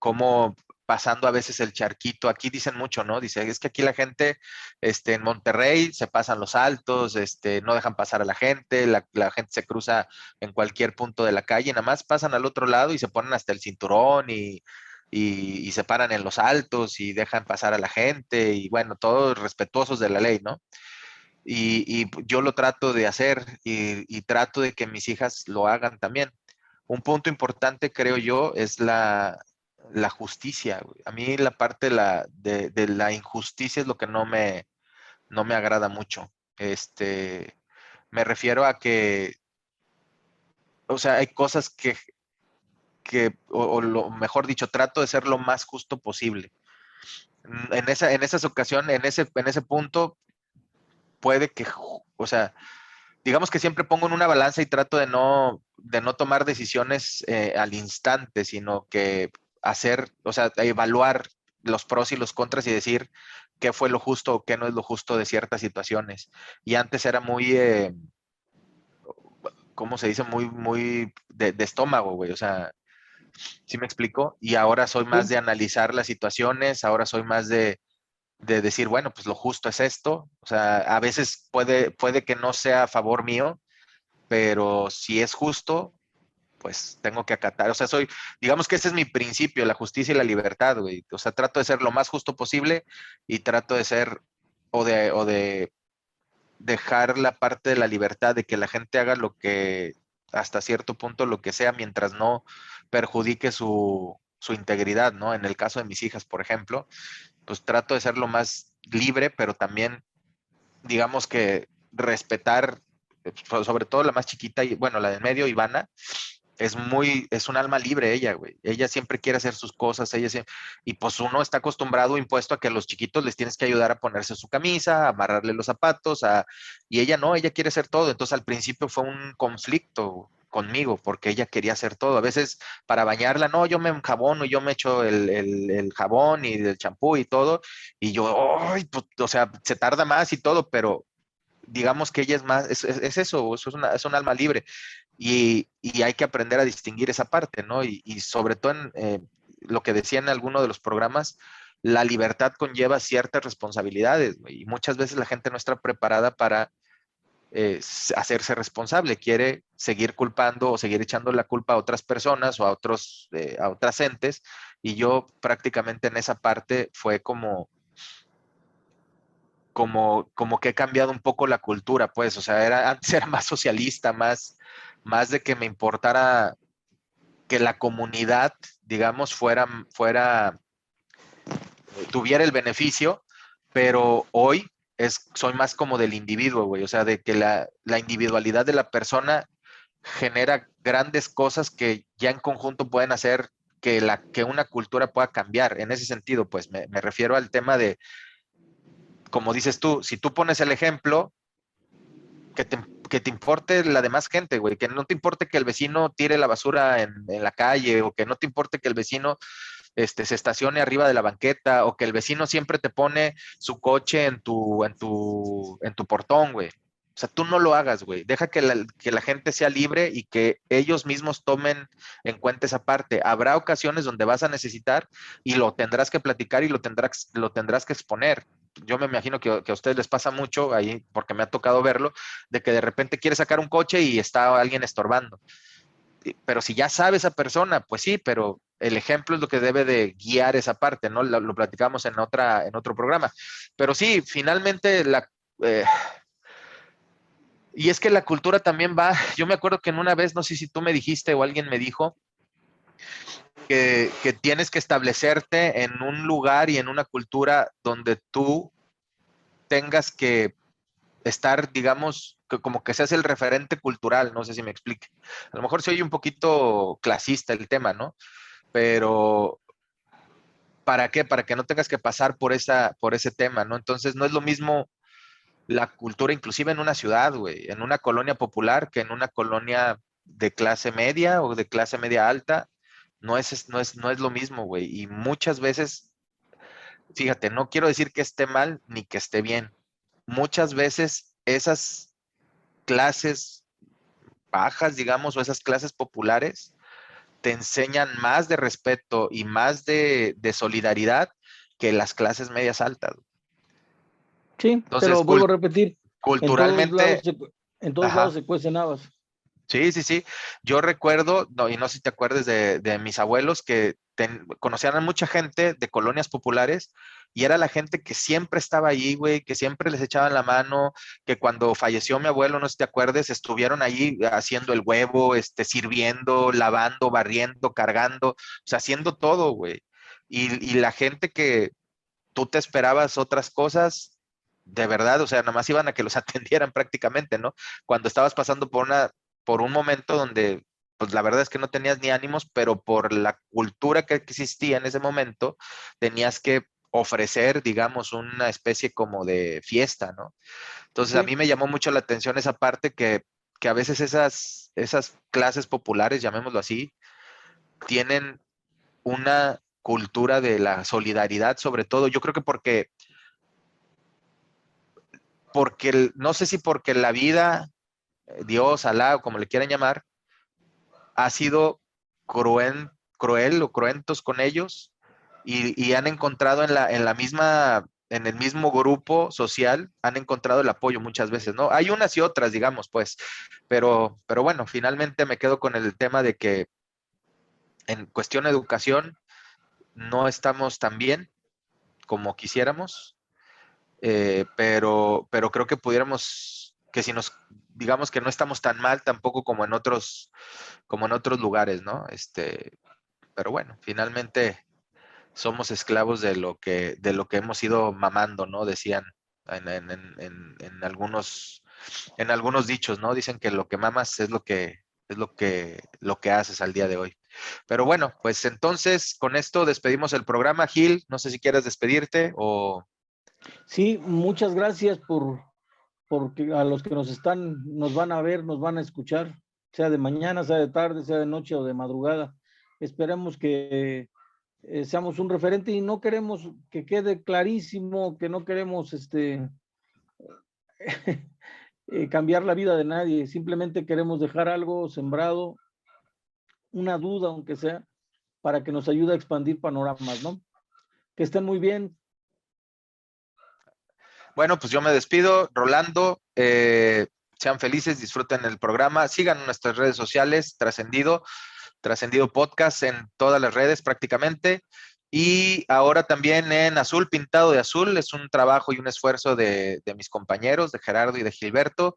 pasando a veces el charquito. Aquí dicen mucho, ¿no? Dice, es que aquí la gente, en Monterrey se pasan los altos, no dejan pasar a la gente, la gente se cruza en cualquier punto de la calle, nada más pasan al otro lado y se ponen hasta el cinturón y se paran en los altos y dejan pasar a la gente y bueno, todos respetuosos de la ley, ¿no? Y yo lo trato de hacer y trato de que mis hijas lo hagan también. Un punto importante, creo yo, es la justicia, güey. A mí la parte de la injusticia es lo que no me agrada mucho. Me refiero a que, o sea, hay cosas o lo mejor dicho, trato de ser lo más justo posible. En esas ocasiones, en ese punto, puede que, o sea, digamos que siempre pongo en una balanza y trato de no tomar decisiones al instante, sino que hacer, o sea, evaluar los pros y los contras y decir qué fue lo justo o qué no es lo justo de ciertas situaciones. Y antes era muy, ¿cómo se dice? Muy de estómago, güey. O sea, ¿sí me explico? Y ahora soy más Sí. de analizar las situaciones, ahora soy más de decir, bueno, pues lo justo es esto. O sea, a veces puede que no sea a favor mío, pero si es justo, pues tengo que acatar. O sea, digamos que ese es mi principio, la justicia y la libertad, güey. O sea, trato de ser lo más justo posible y trato de ser o de dejar la parte de la libertad de que la gente haga lo que, hasta cierto punto, lo que sea, mientras no perjudique su integridad, ¿no? En el caso de mis hijas, por ejemplo, pues trato de ser lo más libre, pero también, digamos que respetar, sobre todo la más chiquita, y bueno, la del medio, Ivana, es un alma libre ella, güey. Ella siempre quiere hacer sus cosas, y pues uno está acostumbrado, impuesto a que a los chiquitos les tienes que ayudar a ponerse su camisa, a amarrarle los zapatos, y ella no, ella quiere hacer todo. Entonces al principio fue un conflicto conmigo, porque ella quería hacer todo. A veces para bañarla, no, yo me enjabono, yo me echo el jabón y el champú y todo, y yo, ay, pues, o sea, se tarda más y todo, pero digamos que ella es más, es eso, es un alma libre y hay que aprender a distinguir esa parte, ¿no? Y sobre todo en lo que decía en alguno de los programas, la libertad conlleva ciertas responsabilidades, güey, y muchas veces la gente no está preparada para hacerse responsable, quiere seguir culpando o seguir echando la culpa a otras personas o a otras entes, y yo prácticamente en esa parte fue como que he cambiado un poco la cultura, pues, o sea, antes era más socialista, más de que me importara que la comunidad, digamos, tuviera el beneficio, pero hoy soy más como del individuo, güey, o sea, de que la individualidad de la persona genera grandes cosas que ya en conjunto pueden hacer que una cultura pueda cambiar. En ese sentido, pues me refiero al tema de, como dices tú, si tú pones el ejemplo, que te importe la demás gente, güey, que no te importe que el vecino tire la basura en la calle o que no te importe que el vecino se estacione arriba de la banqueta o que el vecino siempre te pone su coche en tu portón, güey. O sea, tú no lo hagas, güey. Deja que la gente sea libre y que ellos mismos tomen en cuenta esa parte. Habrá ocasiones donde vas a necesitar y lo tendrás que platicar y lo tendrás que exponer. Yo me imagino que a ustedes les pasa mucho ahí, porque me ha tocado verlo, de que de repente quiere sacar un coche y está alguien estorbando. Pero si ya sabe esa persona, pues sí, pero el ejemplo es lo que debe de guiar esa parte, ¿no? Lo platicamos en otro programa. Pero sí, finalmente eh, y es que la cultura también va, yo me acuerdo que en una vez, no sé si tú me dijiste o alguien me dijo, que tienes que establecerte en un lugar y en una cultura donde tú tengas que estar, digamos, como que seas el referente cultural, no sé si me explique. A lo mejor se oye un poquito clasista el tema, ¿no? Pero ¿para qué? Para que no tengas que pasar por ese tema, ¿no? Entonces no es lo mismo la cultura, inclusive en una ciudad, güey, en una colonia popular que en una colonia de clase media o de clase media alta. No es lo mismo, güey. Y muchas veces, fíjate, no quiero decir que esté mal ni que esté bien. Muchas veces esas clases bajas, digamos, o esas clases populares te enseñan más de respeto y más de solidaridad que las clases medias altas. Sí, Entonces, pero vuelvo a repetir, culturalmente, en todos lados ajá. se cuecen habas. Sí, sí, sí. Yo recuerdo, no, y no sé si te acuerdas de mis abuelos que conocían a mucha gente de colonias populares y era la gente que siempre estaba ahí, güey, que siempre les echaban la mano, que cuando falleció mi abuelo, no sé si te acuerdas, estuvieron ahí haciendo el huevo, sirviendo, lavando, barriendo, cargando, o sea, haciendo todo, güey. Y la gente que tú te esperabas otras cosas, de verdad, o sea, nada más iban a que los atendieran prácticamente, ¿no? Cuando estabas pasando por un momento donde, pues la verdad es que no tenías ni ánimos, pero por la cultura que existía en ese momento, tenías que ofrecer, digamos, una especie como de fiesta, ¿no? Entonces a Sí, mí me llamó mucho la atención esa parte que a veces esas clases populares, llamémoslo así, tienen una cultura de la solidaridad, sobre todo, yo creo que porque no sé si porque la vida, Dios, Alá, o como le quieran llamar, ha sido cruel o cruentos con ellos y han encontrado en la misma, en el mismo grupo social, han encontrado el apoyo muchas veces, ¿no? Hay unas y otras, digamos, pues, pero bueno, finalmente me quedo con el tema de que en cuestión de educación no estamos tan bien como quisiéramos, pero creo que pudiéramos, que si nos, digamos que no estamos tan mal tampoco como en otros lugares, ¿no? Pero bueno, finalmente somos esclavos de lo que hemos ido mamando, ¿no? Decían en algunos dichos, ¿no? Dicen que lo que mamas es lo que haces al día de hoy. Pero bueno, pues entonces con esto despedimos el programa. Gil, no sé si quieres despedirte o... sí, muchas gracias porque a los que nos van a ver, nos van a escuchar, sea de mañana, sea de tarde, sea de noche o de madrugada. Esperemos que seamos un referente y no queremos que quede clarísimo, que no queremos cambiar la vida de nadie, simplemente queremos dejar algo sembrado, una duda aunque sea, para que nos ayude a expandir panoramas, ¿no? Que estén muy bien. Bueno, pues yo me despido, Rolando. Sean felices, disfruten el programa, sigan nuestras redes sociales, Trascendido Podcast en todas las redes prácticamente. Y ahora también en Azul Pintado de Azul, es un trabajo y un esfuerzo de mis compañeros, de Gerardo y de Gilberto,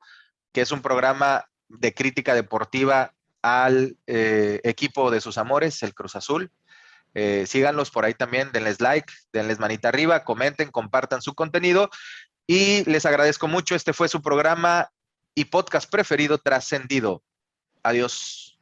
que es un programa de crítica deportiva al equipo de sus amores, el Cruz Azul. Síganlos por ahí también, denles like, denles manita arriba, comenten, compartan su contenido y les agradezco mucho. Este fue su programa y podcast preferido, Trascendido. Adiós.